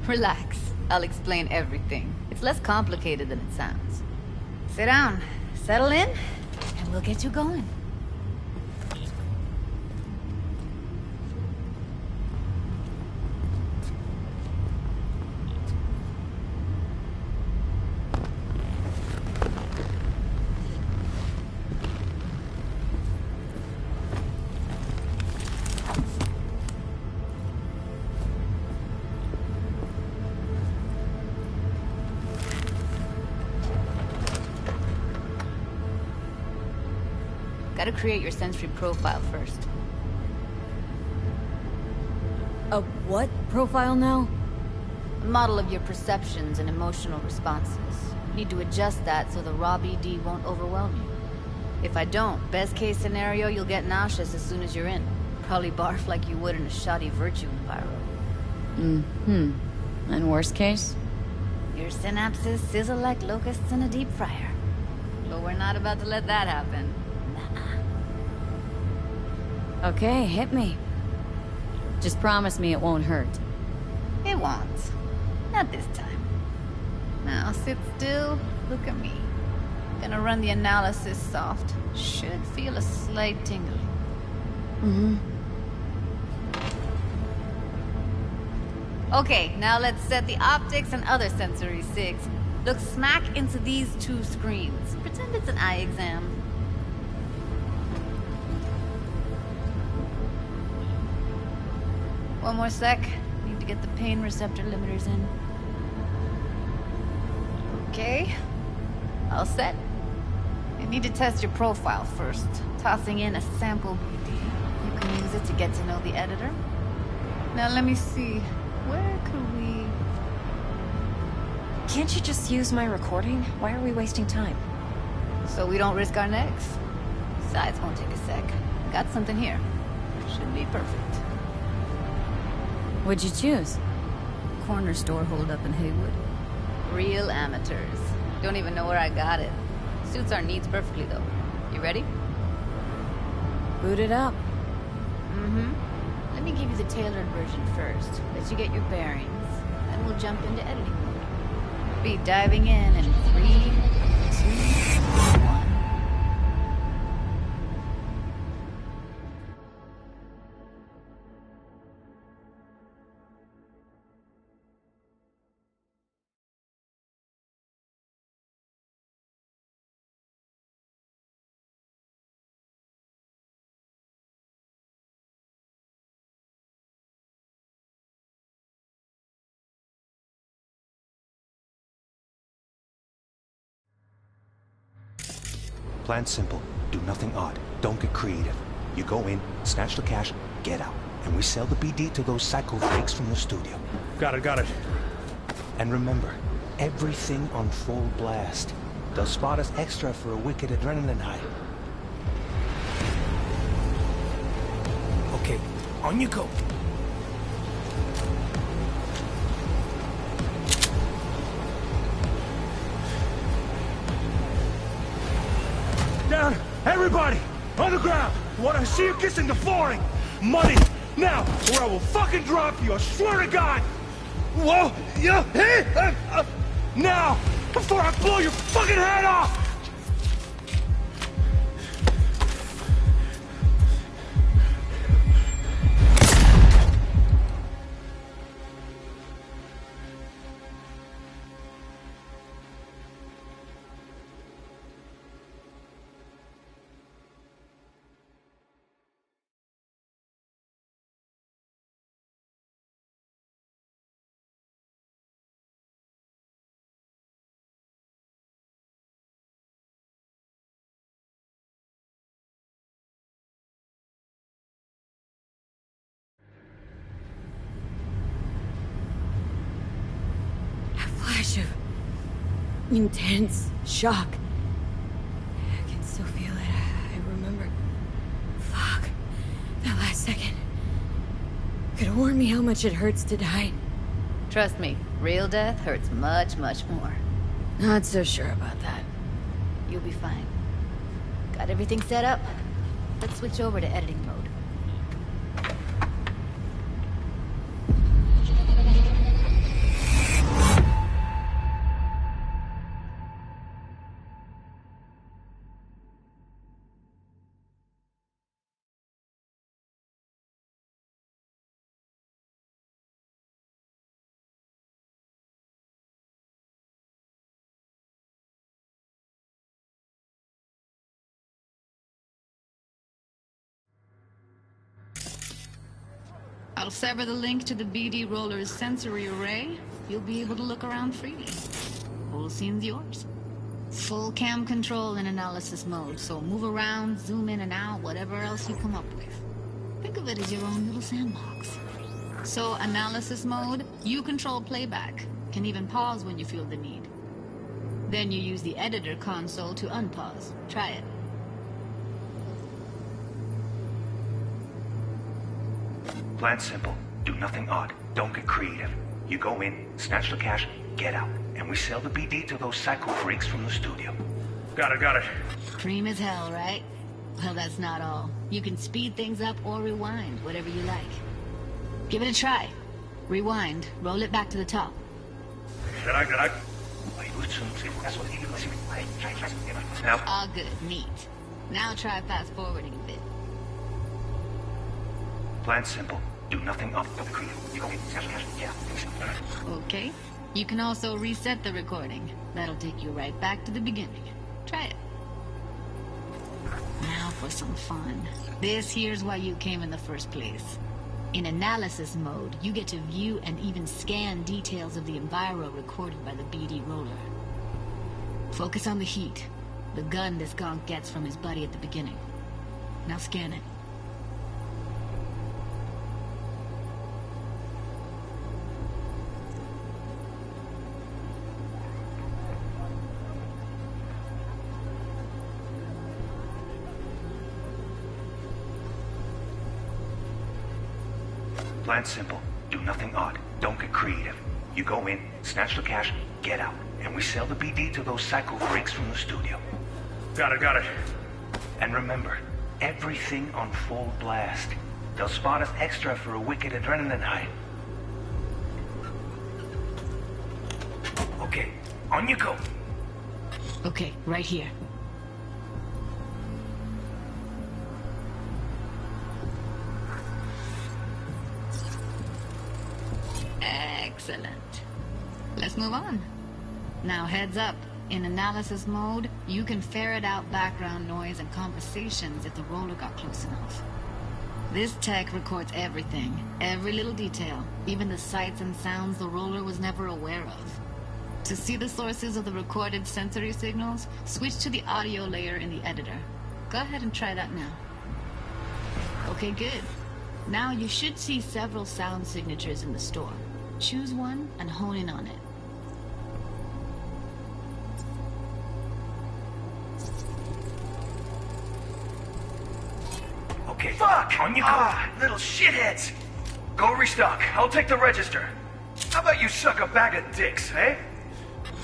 Relax. I'll explain everything. It's less complicated than it sounds. Sit down, settle in, and we'll get you going. Gotta create your sensory profile first. A what profile now? A model of your perceptions and emotional responses. Need to adjust that so the raw BD won't overwhelm you. If I don't, best case scenario, you'll get nauseous as soon as you're in. Probably barf like you would in a shoddy virtue enviro. Mm-hmm. And worst case? Your synapses sizzle like locusts in a deep fryer. But we're not about to let that happen. Nuh-uh. Okay, hit me. Just promise me it won't hurt. It won't. Not this time. Now sit still, look at me. Gonna run the analysis soft. Should feel a slight tingle. Mm-hmm. Okay, now let's set the optics and other sensory sigs. Look smack into these two screens. Pretend it's an eye exam. One more sec. Need to get the pain receptor limiters in. Okay. All set. I need to test your profile first. Tossing in a sample BD. You can use it to get to know the editor. Now let me see. Where could we... Can't you just use my recording? Why are we wasting time? So we don't risk our necks. Besides, won't take a sec. Got something here. Should be perfect. What'd you choose? Corner store holdup in Haywood. Real amateurs. Don't even know where I got it. Suits our needs perfectly, though. You ready? Boot it up. Mm-hmm. Let me give you the tailored version first. Let you get your bearings. Then we'll jump into editing mode. Be diving in 3, 2, 1. Plan simple. Do nothing odd. Don't get creative. You go in, snatch the cash, get out. And we sell the BD to those psycho freaks from the studio. Got it. And remember, everything on full blast. They'll spot us extra for a wicked adrenaline high. Okay, on you go. Down! Everybody! On the ground! Want to see you kissing the flooring! Money! Now! Or I will fucking drop you! I swear to God! Whoa! Yeah! Hey! Now! Before I blow your fucking head off! Flash of intense shock. I can still feel it. I remember. Fuck. That last second. Could have warned me how much it hurts to die. Trust me, real death hurts much, much more. Not so sure about that. You'll be fine. Got everything set up? Let's switch over to editing mode. I'll sever the link to the BD Roller's sensory array. You'll be able to look around freely. Whole scene's yours. Full cam control in analysis mode, so move around, zoom in and out, whatever else you come up with. Think of it as your own little sandbox. So, analysis mode, you control playback. Can even pause when you feel the need. Then you use the editor console to unpause. Try it. Plan simple. Do nothing odd. Don't get creative. You go in, snatch the cash, get out. And we sell the BD to those psycho freaks from the studio. Got it. Cream as hell, right? Well, that's not all. You can speed things up or rewind, whatever you like. Give it a try. Rewind. Roll it back to the top. Now. All good. Neat. Now try fast forwarding a bit. Plan simple. Do nothing off the creative. You go in, snatch the cash, get out. Okay. You can also reset the recording. That'll take you right back to the beginning. Try it. Now for some fun. This here's why you came in the first place. In analysis mode, you get to view and even scan details of the enviro recorded by the BD roller. Focus on the heat, the gun this gonk gets from his buddy at the beginning. Now scan it. Plan simple. Do nothing odd. Don't get creative. You go in, snatch the cash, get out. And we sell the BD to those psycho freaks from the studio. Got it. And remember, everything on full blast. They'll spot us extra for a wicked adrenaline high. Okay, on you go. Okay, right here. Excellent. Let's move on. Now heads up. In analysis mode, you can ferret out background noise and conversations if the roller got close enough. This tech records everything, every little detail, even the sights and sounds the roller was never aware of. To see the sources of the recorded sensory signals, switch to the audio layer in the editor. Go ahead and try that now. Okay, good. Now you should see several sound signatures in the store. Choose one and hone in on it. Okay, fuck! On you go! Little shitheads! Go restock. I'll take the register. How about you suck a bag of dicks, eh?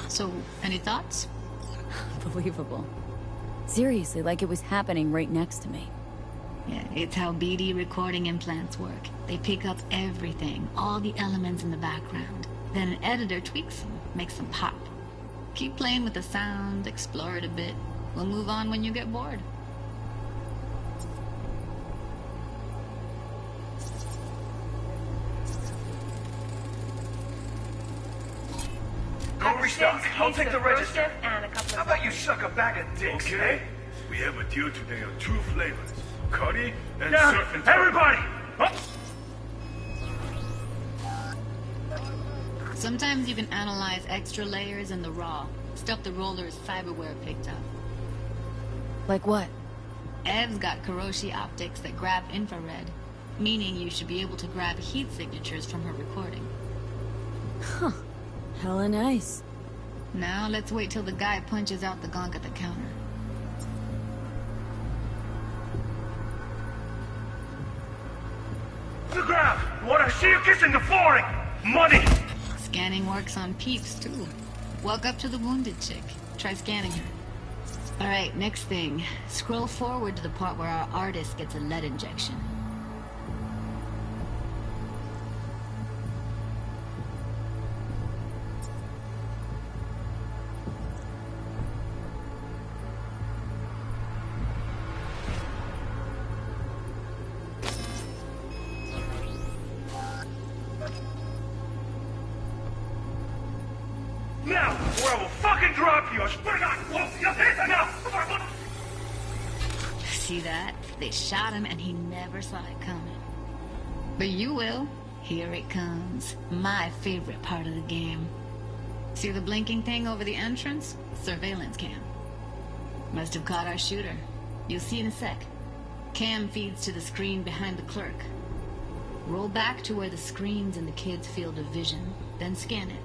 So, any thoughts? Unbelievable. Seriously, like it was happening right next to me. Yeah, it's how BD recording implants work. They pick up everything, all the elements in the background. Then an editor tweaks them, makes them pop. Keep playing with the sound, explore it a bit. We'll move on when you get bored. Go restock. I'll take the register. How about you suck a bag of dicks, Okay. We have a deal today of 2 flavors. Curry and surf and turf. Everybody! Sometimes you can analyze extra layers in the raw. Stuff the roller's cyberware picked up. Like what? Ev's got Kiroshi optics that grab infrared, meaning you should be able to grab heat signatures from her recording. Huh. Hella nice. Now let's wait till the guy punches out the gonk at the counter. The ground! What I see you kissing the flooring! Money! Scanning works on peeps, too. Walk up to the wounded chick. Try scanning her. Alright, next thing. Scroll forward to the part where our artist gets a lead injection. Now, or I will fucking drop you! I swear to God! Whoa, you hit now! See that? They shot him and he never saw it coming. But you will. Here it comes. My favorite part of the game. See the blinking thing over the entrance? Surveillance cam. Must have caught our shooter. You'll see in a sec. Cam feeds to the screen behind the clerk. Roll back to where the screen's in the kid's field of vision, then scan it.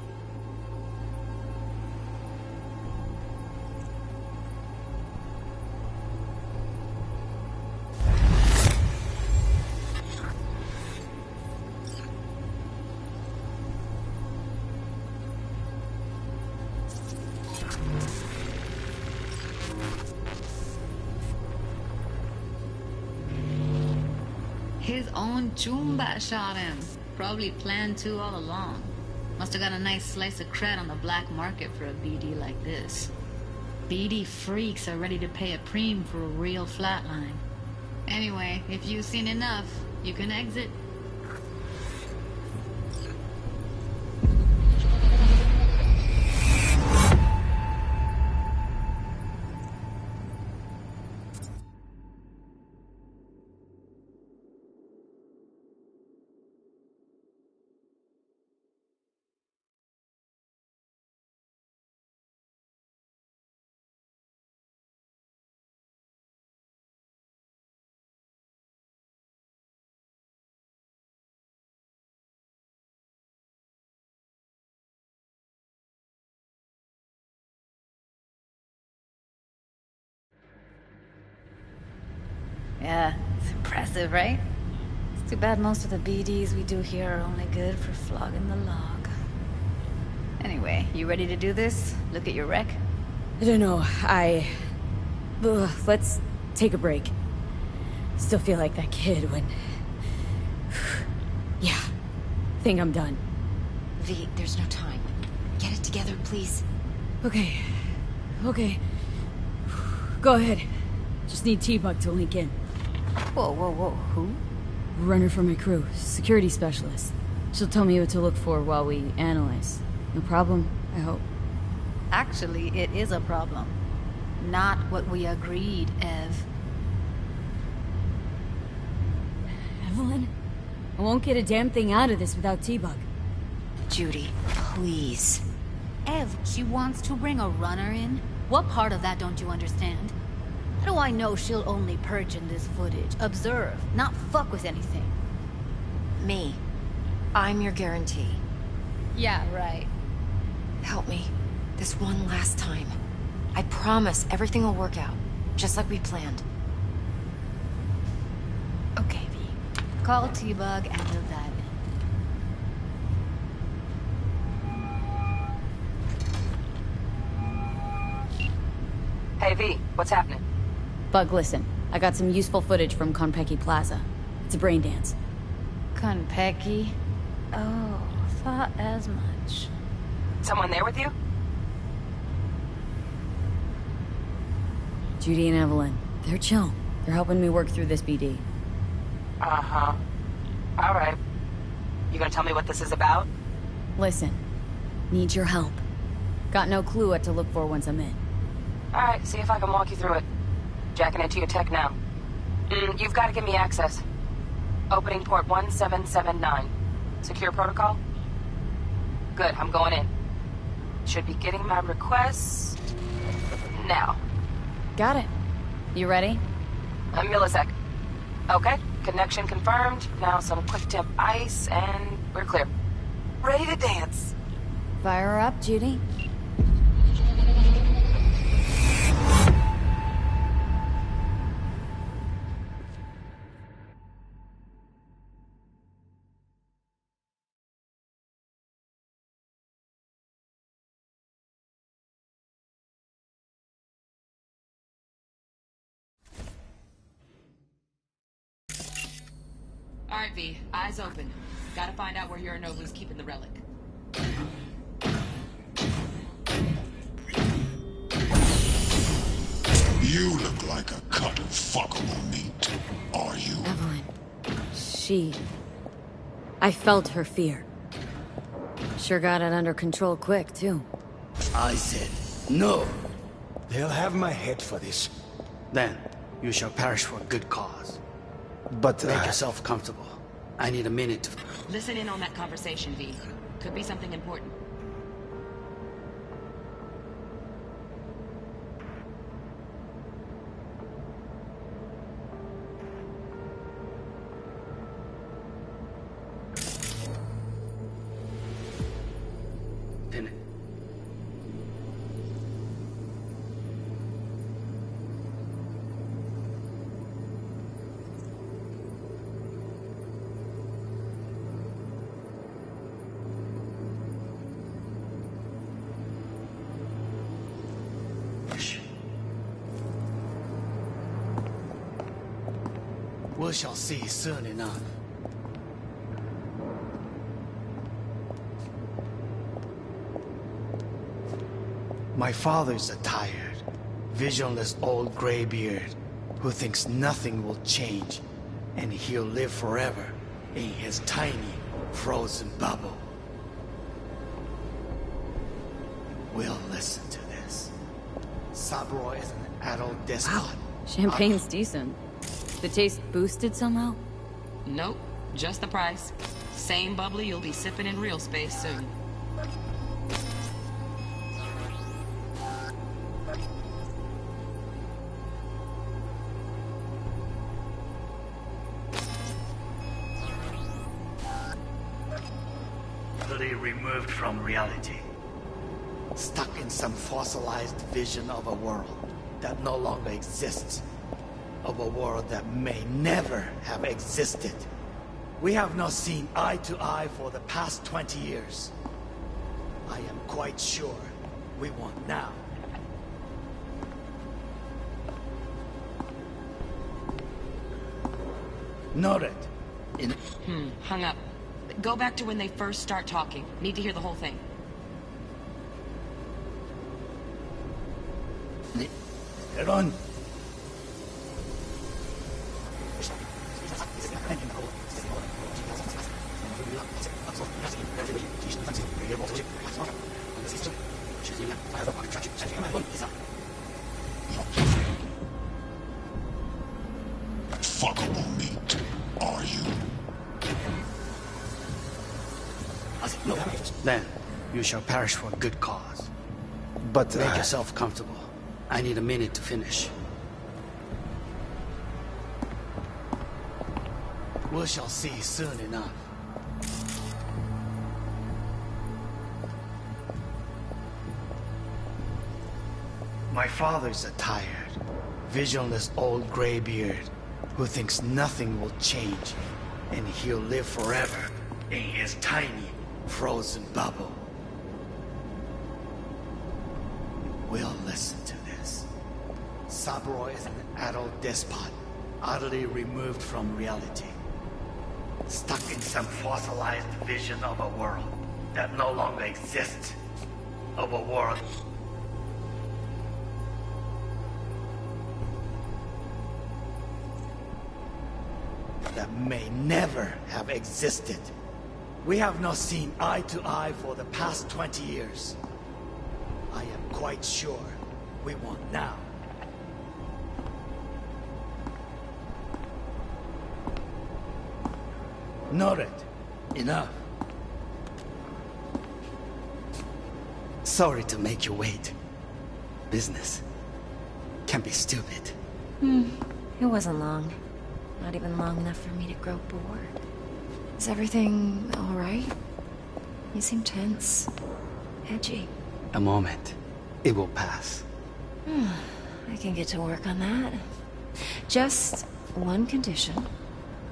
His own Chumba shot him. Probably planned to all along. Must have got a nice slice of cred on the black market for a BD like this. BD freaks are ready to pay a preem for a real flatline. Anyway, if you've seen enough, you can exit. Yeah, it's impressive, right? It's too bad most of the BDs we do here are only good for flogging the log. Anyway, you ready to do this? Look at your wreck? I don't know, let's take a break. Still feel like that kid when... Yeah, think I'm done. V, there's no time. Get it together, please. Okay. Go ahead. Just need T-Bug to link in. Whoa, who? Runner for my crew, security specialist. She'll tell me what to look for while we analyze. No problem, I hope. Actually, it is a problem. Not what we agreed, Ev. Evelyn? I won't get a damn thing out of this without T-Bug. Judy, please. Ev, she wants to bring a runner in? What part of that don't you understand? How do I know she'll only purge in this footage? Observe, not fuck with anything. Me. I'm your guarantee. Yeah, right. Help me. This one last time. I promise everything will work out. Just like we planned. Okay, V. Call T-Bug and we'll dive in. Hey, V, what's happening? Bug, listen. I got some useful footage from Konpeki Plaza. It's a brain dance. Konpeki? Oh, thought as much. Someone there with you? Judy and Evelyn. They're chill. They're helping me work through this BD. Uh-huh. All right. You gonna tell me what this is about? Listen. Need your help. Got no clue what to look for once I'm in. All right, see if I can walk you through it. Jacking into your tech now. You've got to give me access. Opening port 1779. Secure protocol? Good, I'm going in. Should be getting my request... now. Got it. You ready? A millisec. Okay, connection confirmed. Now some quick tip ice, and we're clear. Ready to dance. Fire her up, Judy. All right, V. Eyes open. Gotta find out where Yorinobu's keeping the relic. You look like a cut of fuckable meat. Are you? Evelyn. I felt her fear. Sure got it under control quick, too. I said, no. They'll have my head for this. Then, you shall perish for a good cause. But, Make yourself comfortable. I need a minute to... Listen in on that conversation, V. Could be something important. We shall see soon enough. My father's a tired, visionless old graybeard who thinks nothing will change and he'll live forever in his tiny, frozen bubble. We'll listen to this. Saburo is an adult despot. Wow, champagne's decent. The taste boosted somehow? Nope, just the price. Same bubbly you'll be sipping in real space soon. Totally removed from reality. Stuck in some fossilized vision of a world that no longer exists. Of a world that may never have existed. We have not seen eye to eye for the past 20 years. I am quite sure we want now. Noted. Hung up. Go back to when they first start talking. Need to hear the whole thing. Run. Fuckable meat, are you? Then, you shall perish for a good cause. But make yourself comfortable. I need a minute to finish. We shall see soon enough. My father's a tired, visionless old graybeard who thinks nothing will change and he'll live forever in his tiny, frozen bubble. We'll listen to this. Saburo is an adult despot, utterly removed from reality. Stuck in some fossilized vision of a world that no longer exists. Of a world that may never have existed. We have not seen eye to eye for the past 20 years. I am quite sure we want now. Noted. Enough. Sorry to make you wait. Business can be stupid. It wasn't long. Not even long enough for me to grow bored. Is everything all right? You seem tense. Edgy. A moment. It will pass. I can get to work on that. Just one condition.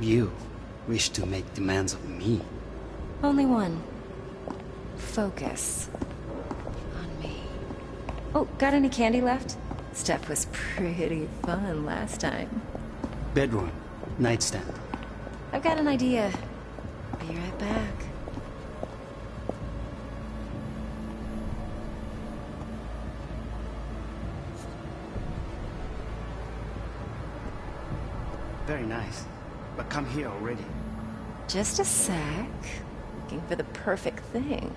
You wish to make demands of me. Only one. Focus. On me. Oh, got any candy left? Stuff was pretty fun last time. Bedroom. Nightstand. I've got an idea. Be right back. Very nice. But come here already. Just a sec. Looking for the perfect thing.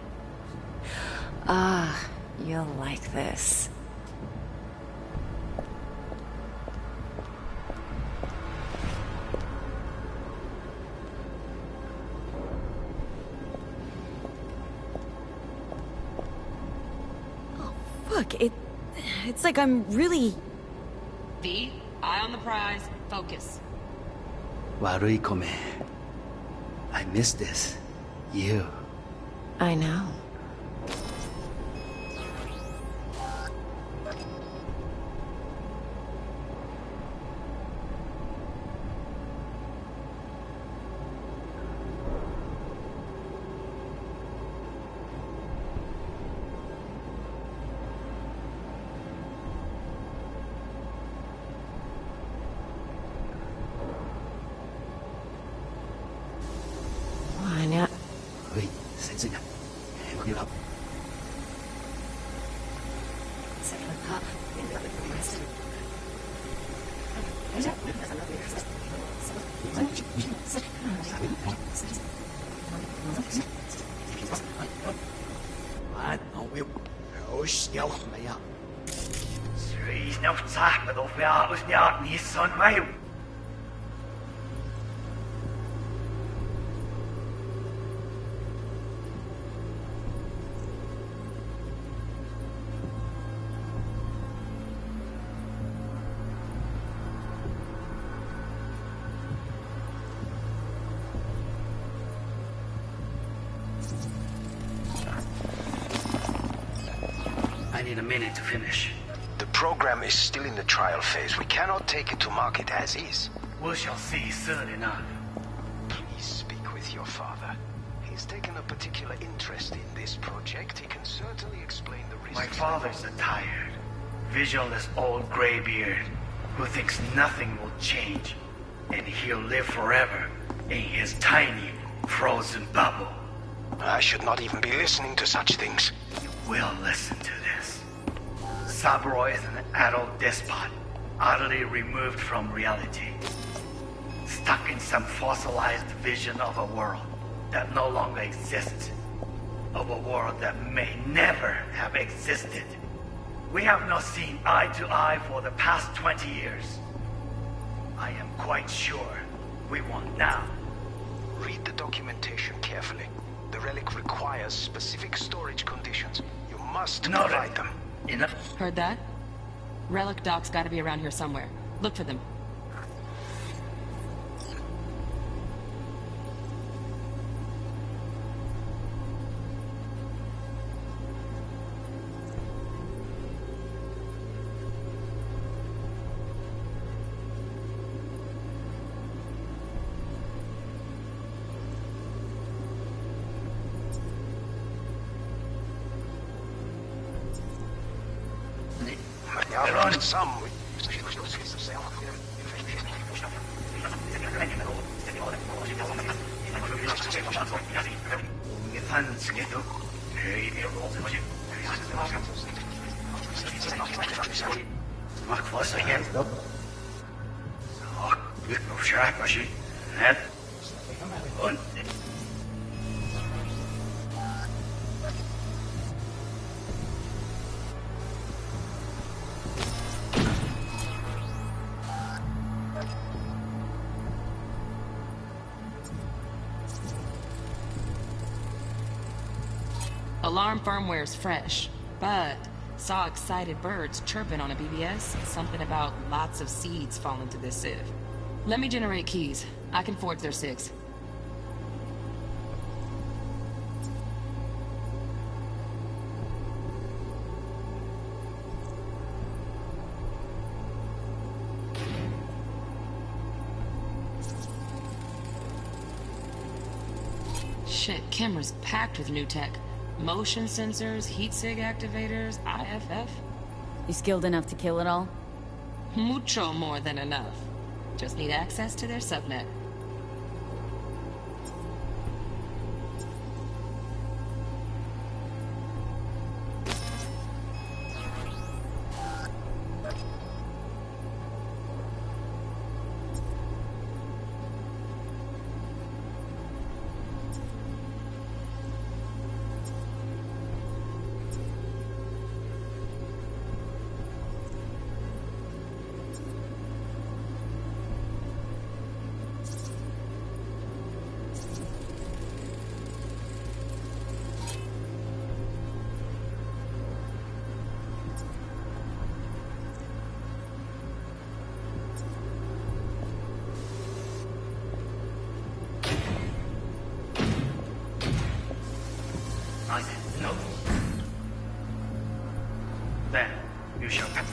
Ah, you'll like this. Look, it's like I'm really... V, eye on the prize, focus. Warui kome. I miss this. You. I know. I need a minute to finish. The program is still in the trial phase. We cannot take it to market as is. We shall see soon enough. Please speak with your father. He's taken a particular interest in this project. He can certainly explain the reasons. My father's a tired, visionless old graybeard who thinks nothing will change, and he'll live forever in his tiny, frozen bubble. I should not even be listening to such things. You will listen to this. Saburo is an adult despot, utterly removed from reality. Stuck in some fossilized vision of a world that no longer exists. Of a world that may never have existed. We have not seen eye to eye for the past 20 years. I am quite sure we won't now. Read the documentation carefully. The relic requires specific storage conditions. You must provide them. Enough. Heard that? Relic doc's gotta be around here somewhere. Look for them. Some. Alarm firmware's fresh, but saw excited birds chirping on a BBS. Something about lots of seeds falling to this sieve. Let me generate keys. I can forge their SIGs. Shit, camera's packed with new tech. Motion sensors, heat sig activators, IFF. You skilled enough to kill it all? Mucho more than enough. Just need access to their subnet. No. Then, you shall come.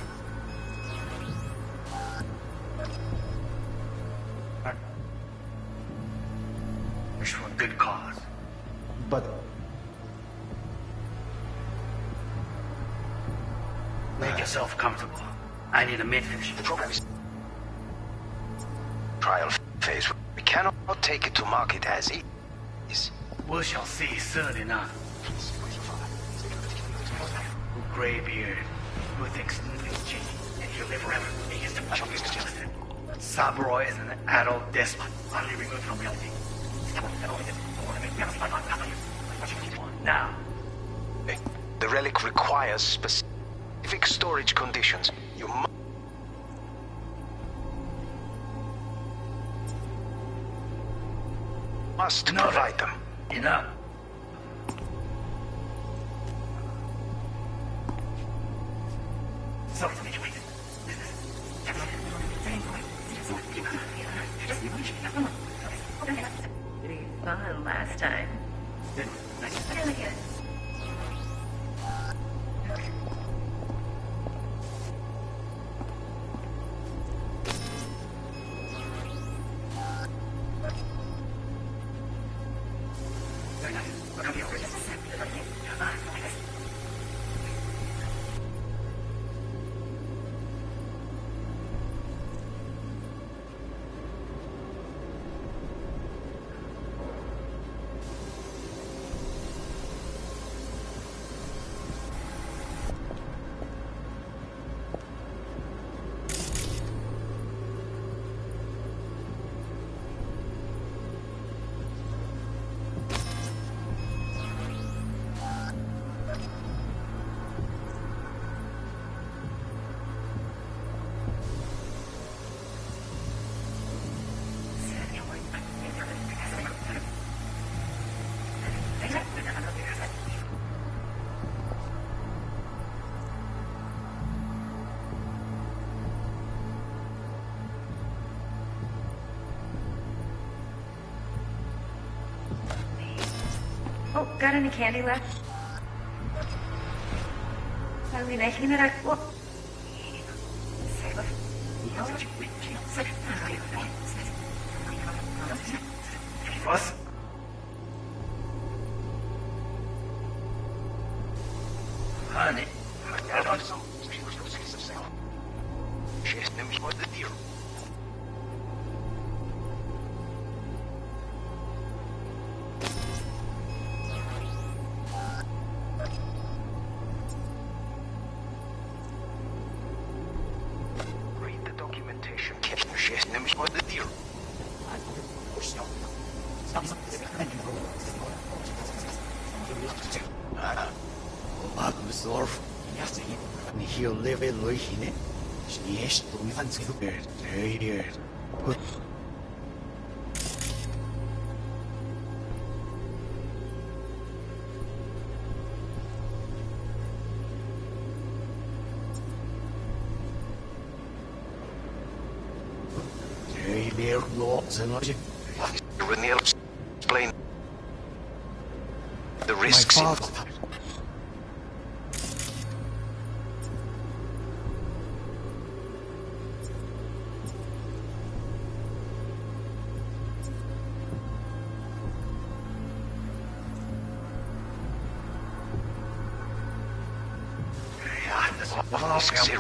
It's for a good cause. But... Make yourself comfortable. I need a mid-finish. The program is... trial phase. We cannot take it to market as is. We shall see soon enough. Graybeard, who thinks Saburo is an adult despot, utterly removed from reality. Now. The relic requires specific storage conditions. You must provide them. Enough. Pretty fun last time. Oh, got any candy left? Are we making it out? What? Honey. Read the documentation. Nämlich what the deal. Absorb. Ni he'll live it loihine. Shniesh to me fancy to bear. There. Put. There, laws and logic. Renil explain the risks. My father.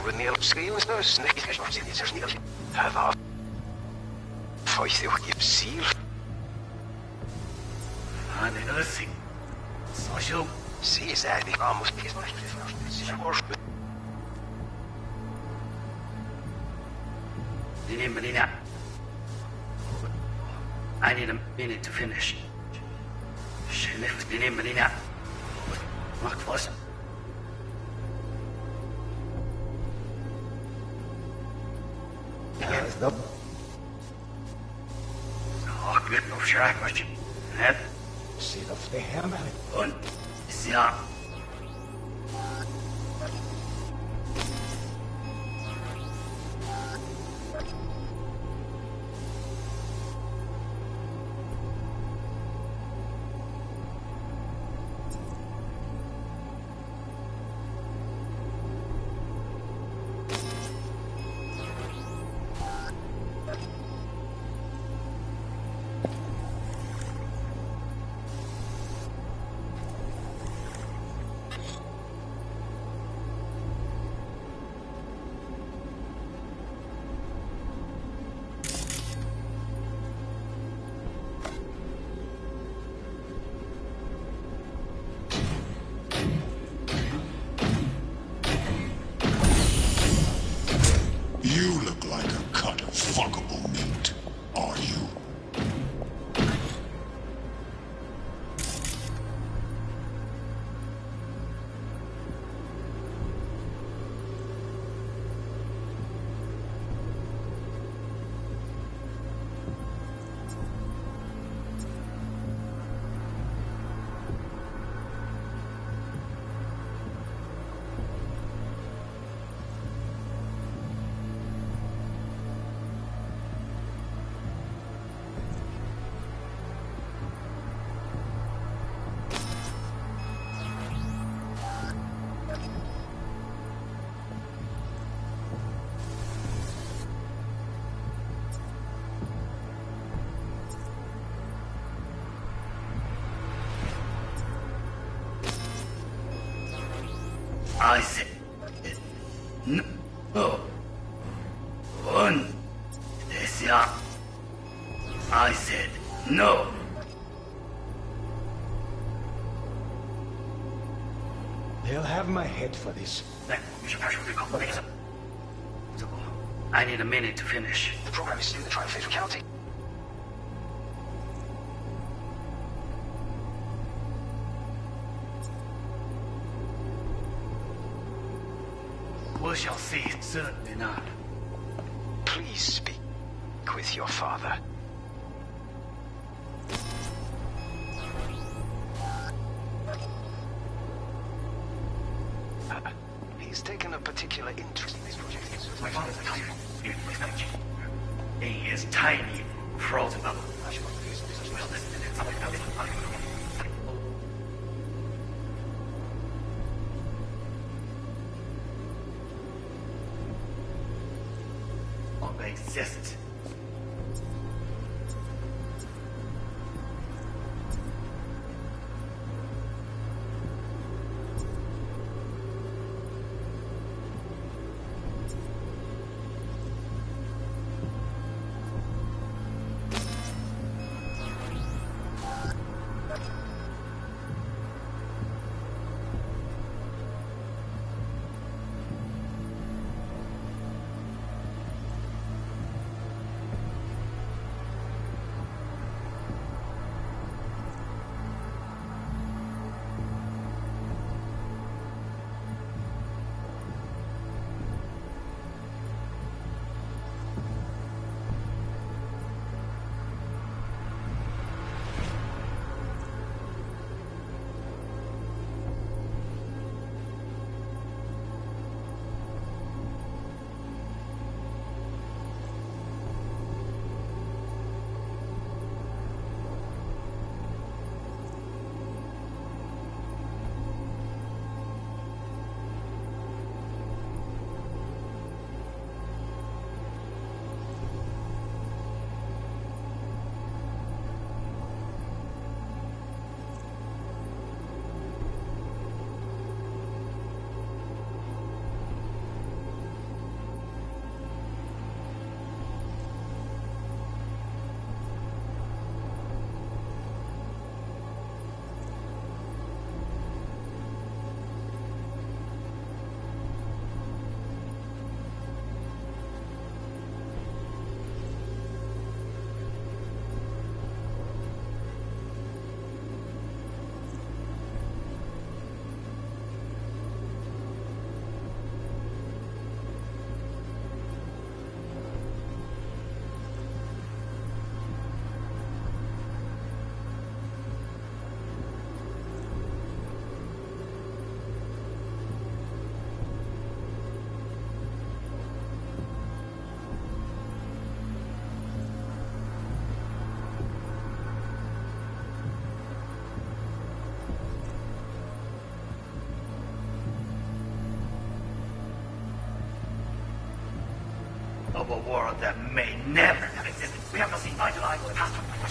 Renil skills no snake. Have off. Voice you seal. Nursing. Social. See, is that the almost piece of Melina. I need a minute to finish. Melina. Mark Voss. Stop. Oh, good. No sure I question. That. Sit off the hammer. Und. Ja. You look like a cut of fuckable meat, are you? I said no. I said no. They'll have my head for this. I need a minute to finish. The program is still in the trial phase. We cannot take... We shall see, certainly not. Please speak with your father. He's taken a particular interest in this project. My father's a tyrant. In his tiny, frozen bubble. Longer exists. Of a world that may never have existed. We have not seen eye to eye for the past 20 years.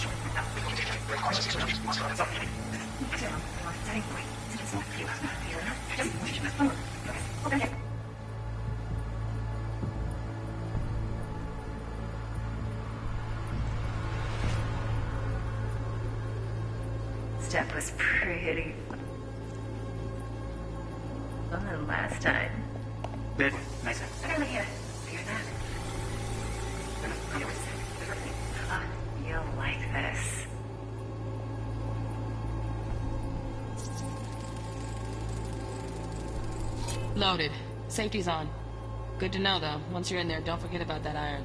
Step was pretty fun last time. Bit nicer. Okay, look here. Here's that. You'll like this. Loaded. Safety's on. Good to know, though. Once you're in there, don't forget about that iron.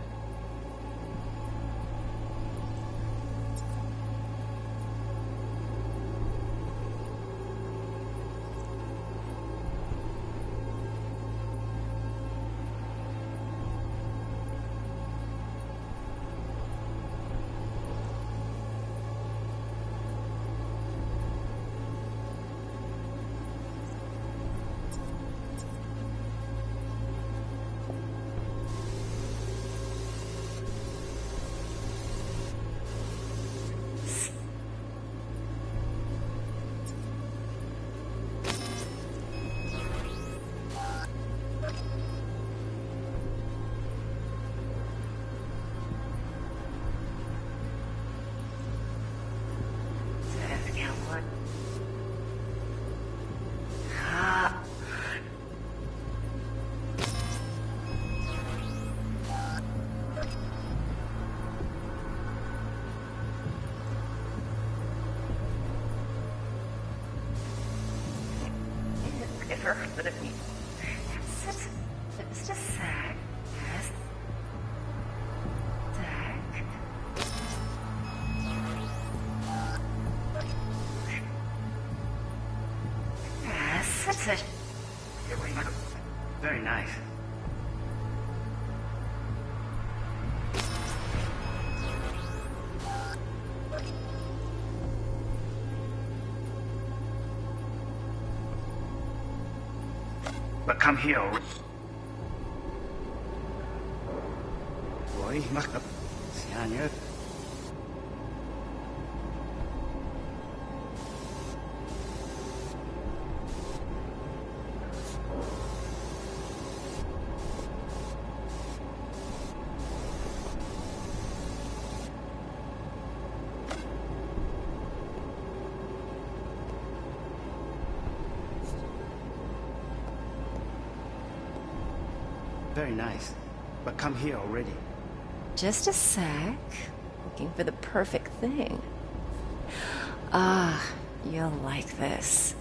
Just a sec. Yes. Sec. Yes, that's it. Very nice. But come here. Boy, mắc tập. Xa nhớ. Very nice. But come here already. Just a sec. Looking for the perfect thing. Ah, you'll like this.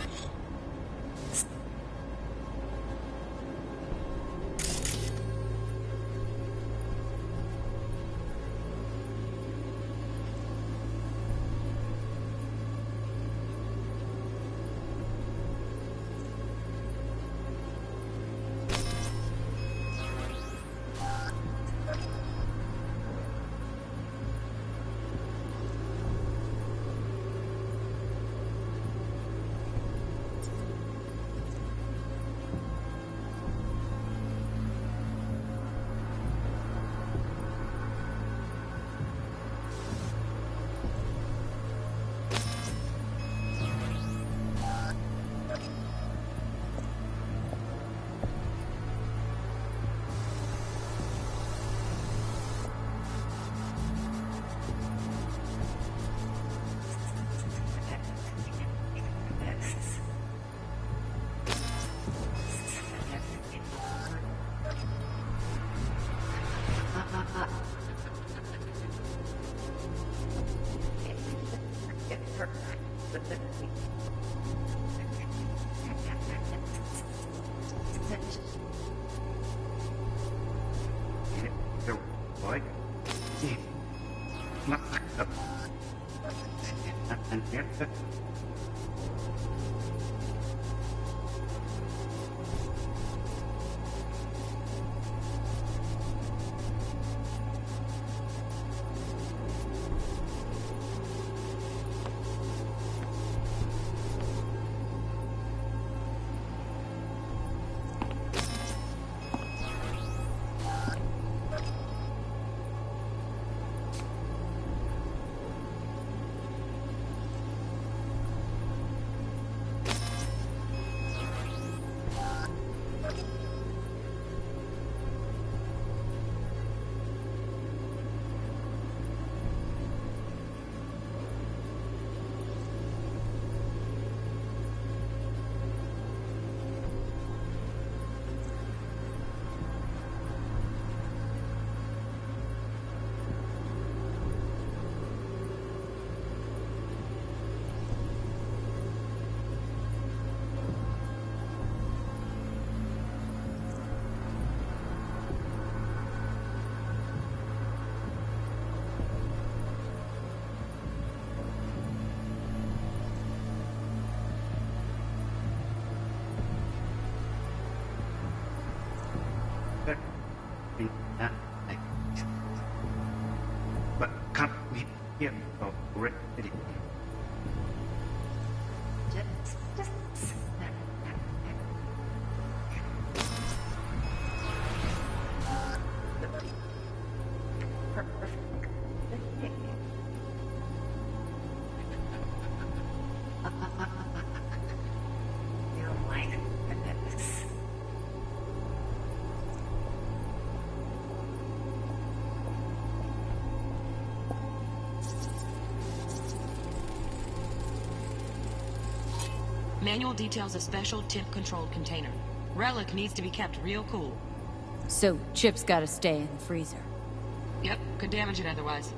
Boy. Mắc tập. Anh biết. But can't we get already? Manual details a special temp-controlled container. Relic needs to be kept real cool. So, Chip's gotta stay in the freezer. Yep, could damage it otherwise.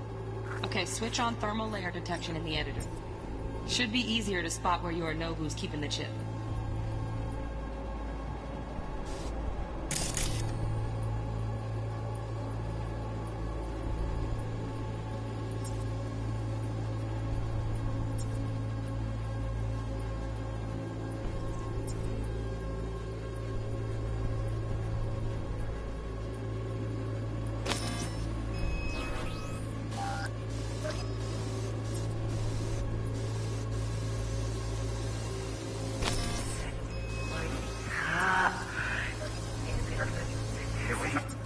Okay, switch on thermal layer detection in the editor. Should be easier to spot where Yorinobu's keeping the chip.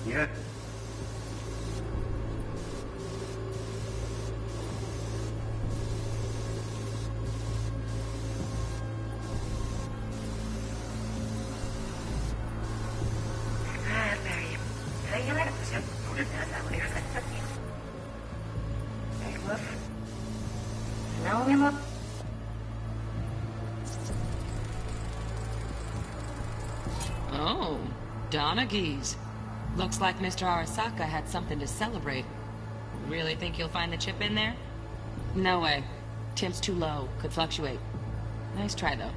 Yeah. Oh, Donaghys. Looks like Mr. Arasaka had something to celebrate. Really think you'll find the chip in there? No way. Temp's too low. Could fluctuate. Nice try, though.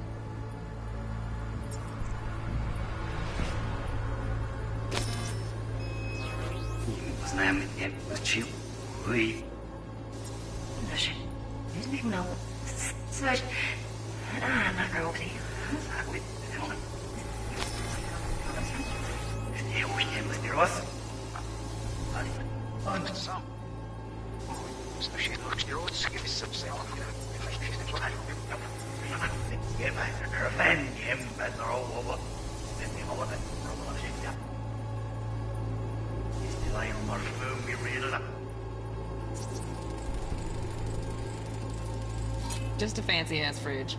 Just a fancy-ass fridge.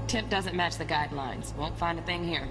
Temp doesn't match the guidelines. Won't find a thing here.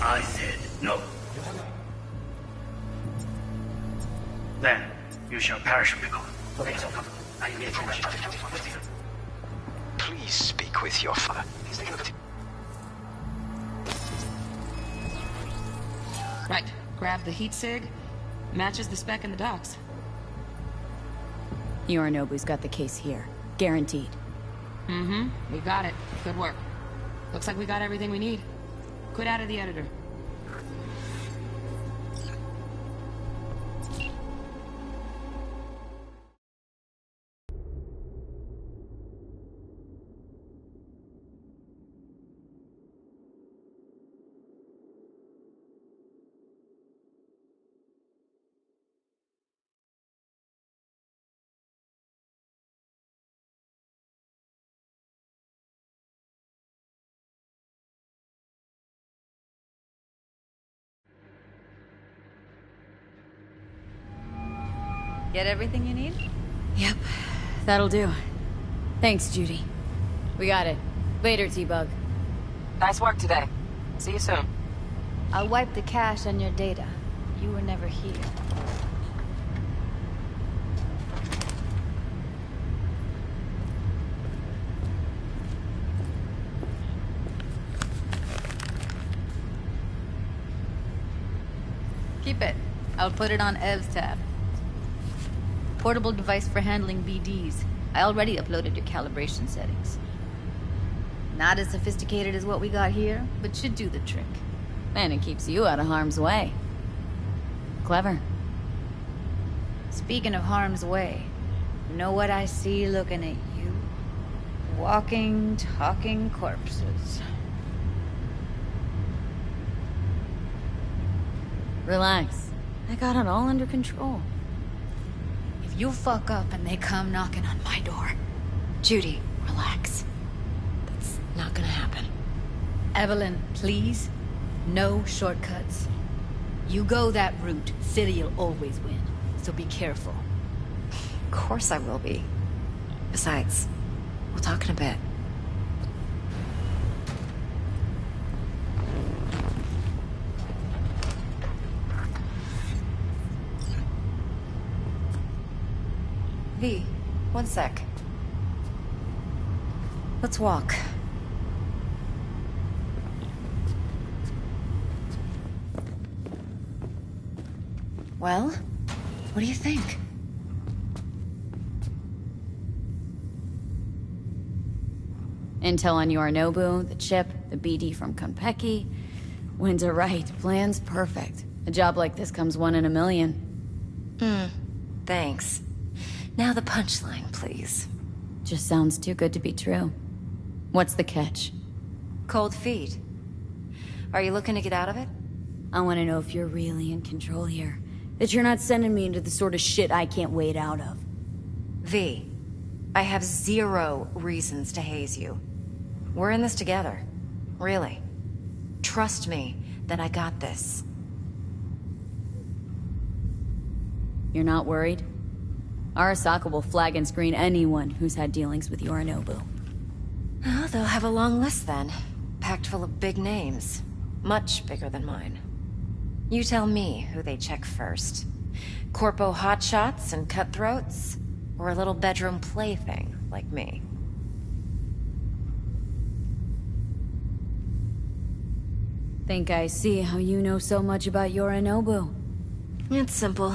I said no. Then you shall perish with God. Please speak with your father. Right. Grab the heat sig. Matches the spec in the docks. Yorinobu's got the case here. Guaranteed. Mm-hmm. We got it. Good work. Looks like we got everything we need. Quit out of the editor. Get everything you need? Yep. That'll do. Thanks, Judy. We got it. Later, T-Bug. Nice work today. See you soon. I'll wipe the cache on your data. You were never here. Keep it. I'll put it on Ev's tab. Portable device for handling BDs. I already uploaded your calibration settings. Not as sophisticated as what we got here, but should do the trick. And it keeps you out of harm's way. Clever. Speaking of harm's way, you know what I see looking at you? Walking, talking corpses. Relax. I got it all under control. If you fuck up and they come knocking on my door... Judy, relax. That's not gonna happen. Evelyn, please. No shortcuts. You go that route, City'll always win. So be careful. Of course I will be. Besides, we'll talk in a bit. V, one sec. Let's walk. Well, what do you think? Intel on Yorinobu, the chip, the BD from Konpeki. Winds are right. Plan's perfect. A job like this comes 1 in a million. Thanks. Now the punchline, please. Just sounds too good to be true. What's the catch? Cold feet. Are you looking to get out of it? I want to know if you're really in control here. That you're not sending me into the sort of shit I can't wade out of. V, I have 0 reasons to haze you. We're in this together. Really. Trust me that I got this. You're not worried? Arasaka will flag and screen anyone who's had dealings with Yorinobu. Oh, they'll have a long list then. Packed full of big names. Much bigger than mine. You tell me who they check first. Corpo hotshots and cutthroats? Or a little bedroom plaything like me? Think I see how you know so much about Yorinobu. It's simple.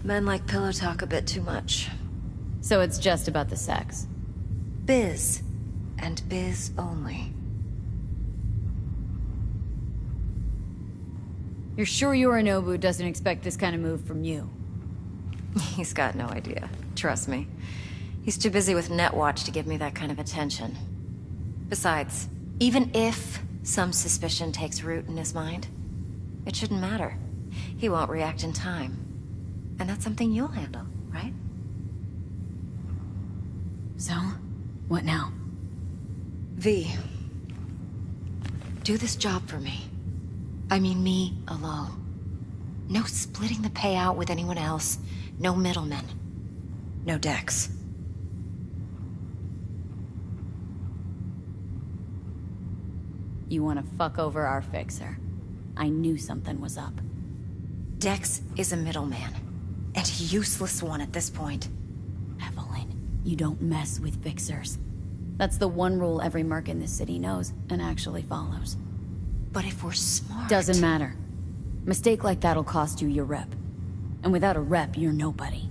Men like pillow talk a bit too much. So it's just about the sex? Biz. And biz only. You're sure Yorinobu doesn't expect this kind of move from you? He's got no idea. Trust me. He's too busy with Netwatch to give me that kind of attention. Besides, even if some suspicion takes root in his mind, it shouldn't matter. He won't react in time. And that's something you'll handle, right? So, what now? V, do this job for me. I mean me alone. No splitting the payout with anyone else. No middlemen. No Dex. You want to fuck over our fixer. I knew something was up. Dex is a middleman. And a useless one at this point. Evelyn, you don't mess with fixers. That's the one rule every merc in this city knows and actually follows. But if we're smart... Doesn't matter. Mistake like that'll cost you your rep. And without a rep, you're nobody.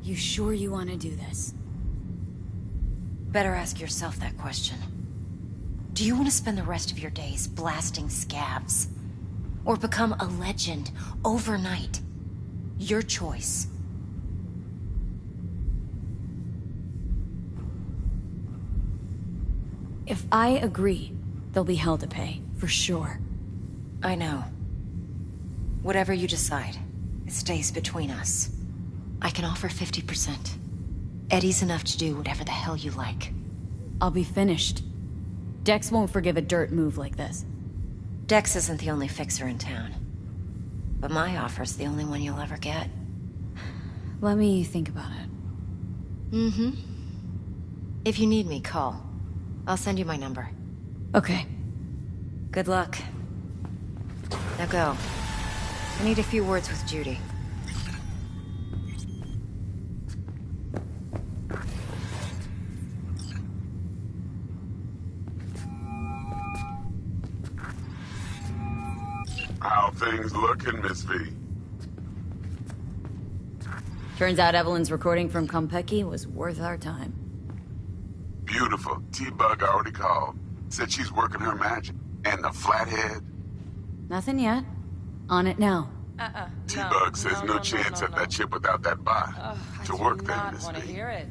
You sure you want to do this? Better ask yourself that question. Do you want to spend the rest of your days blasting scabs? Or become a legend overnight? Your choice. If I agree, there'll be hell to pay, for sure. I know. Whatever you decide, it stays between us. I can offer 50%. Eddie's enough to do whatever the hell you like. I'll be finished. Dex won't forgive a dirt move like this. Dex isn't the only fixer in town. But my offer's the only one you'll ever get. Let me think about it. Mm-hmm. If you need me, call. I'll send you my number. Okay. Good luck. Now go. I need a few words with Judy. How things looking, Miss V? Turns out Evelyn's recording from Konpeki was worth our time. Beautiful. T-Bug already called. Said she's working her magic. And the flathead? Nothing yet. On it now. T-Bug says no chance at that chip without that bot. To work then, Miss want to V. hear it.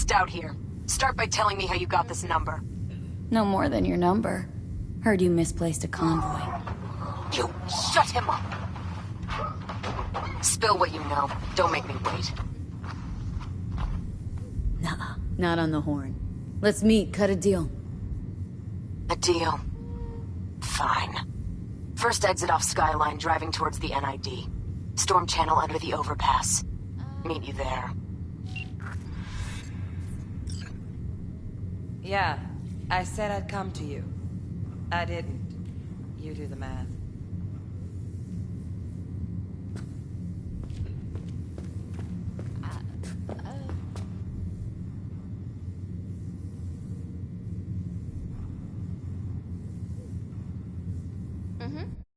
spaced out here. Start by telling me how you got this number. No more than your number. Heard you misplaced a convoy. You shut him up! Spill what you know. Don't make me wait. Nuh-uh. Not on the horn. Let's meet, cut a deal. A deal. Fine. First exit off Skyline, driving towards the NID. Storm channel under the overpass. Meet you there. Yeah, I said I'd come to you. I didn't. You do the math. Mm-hmm.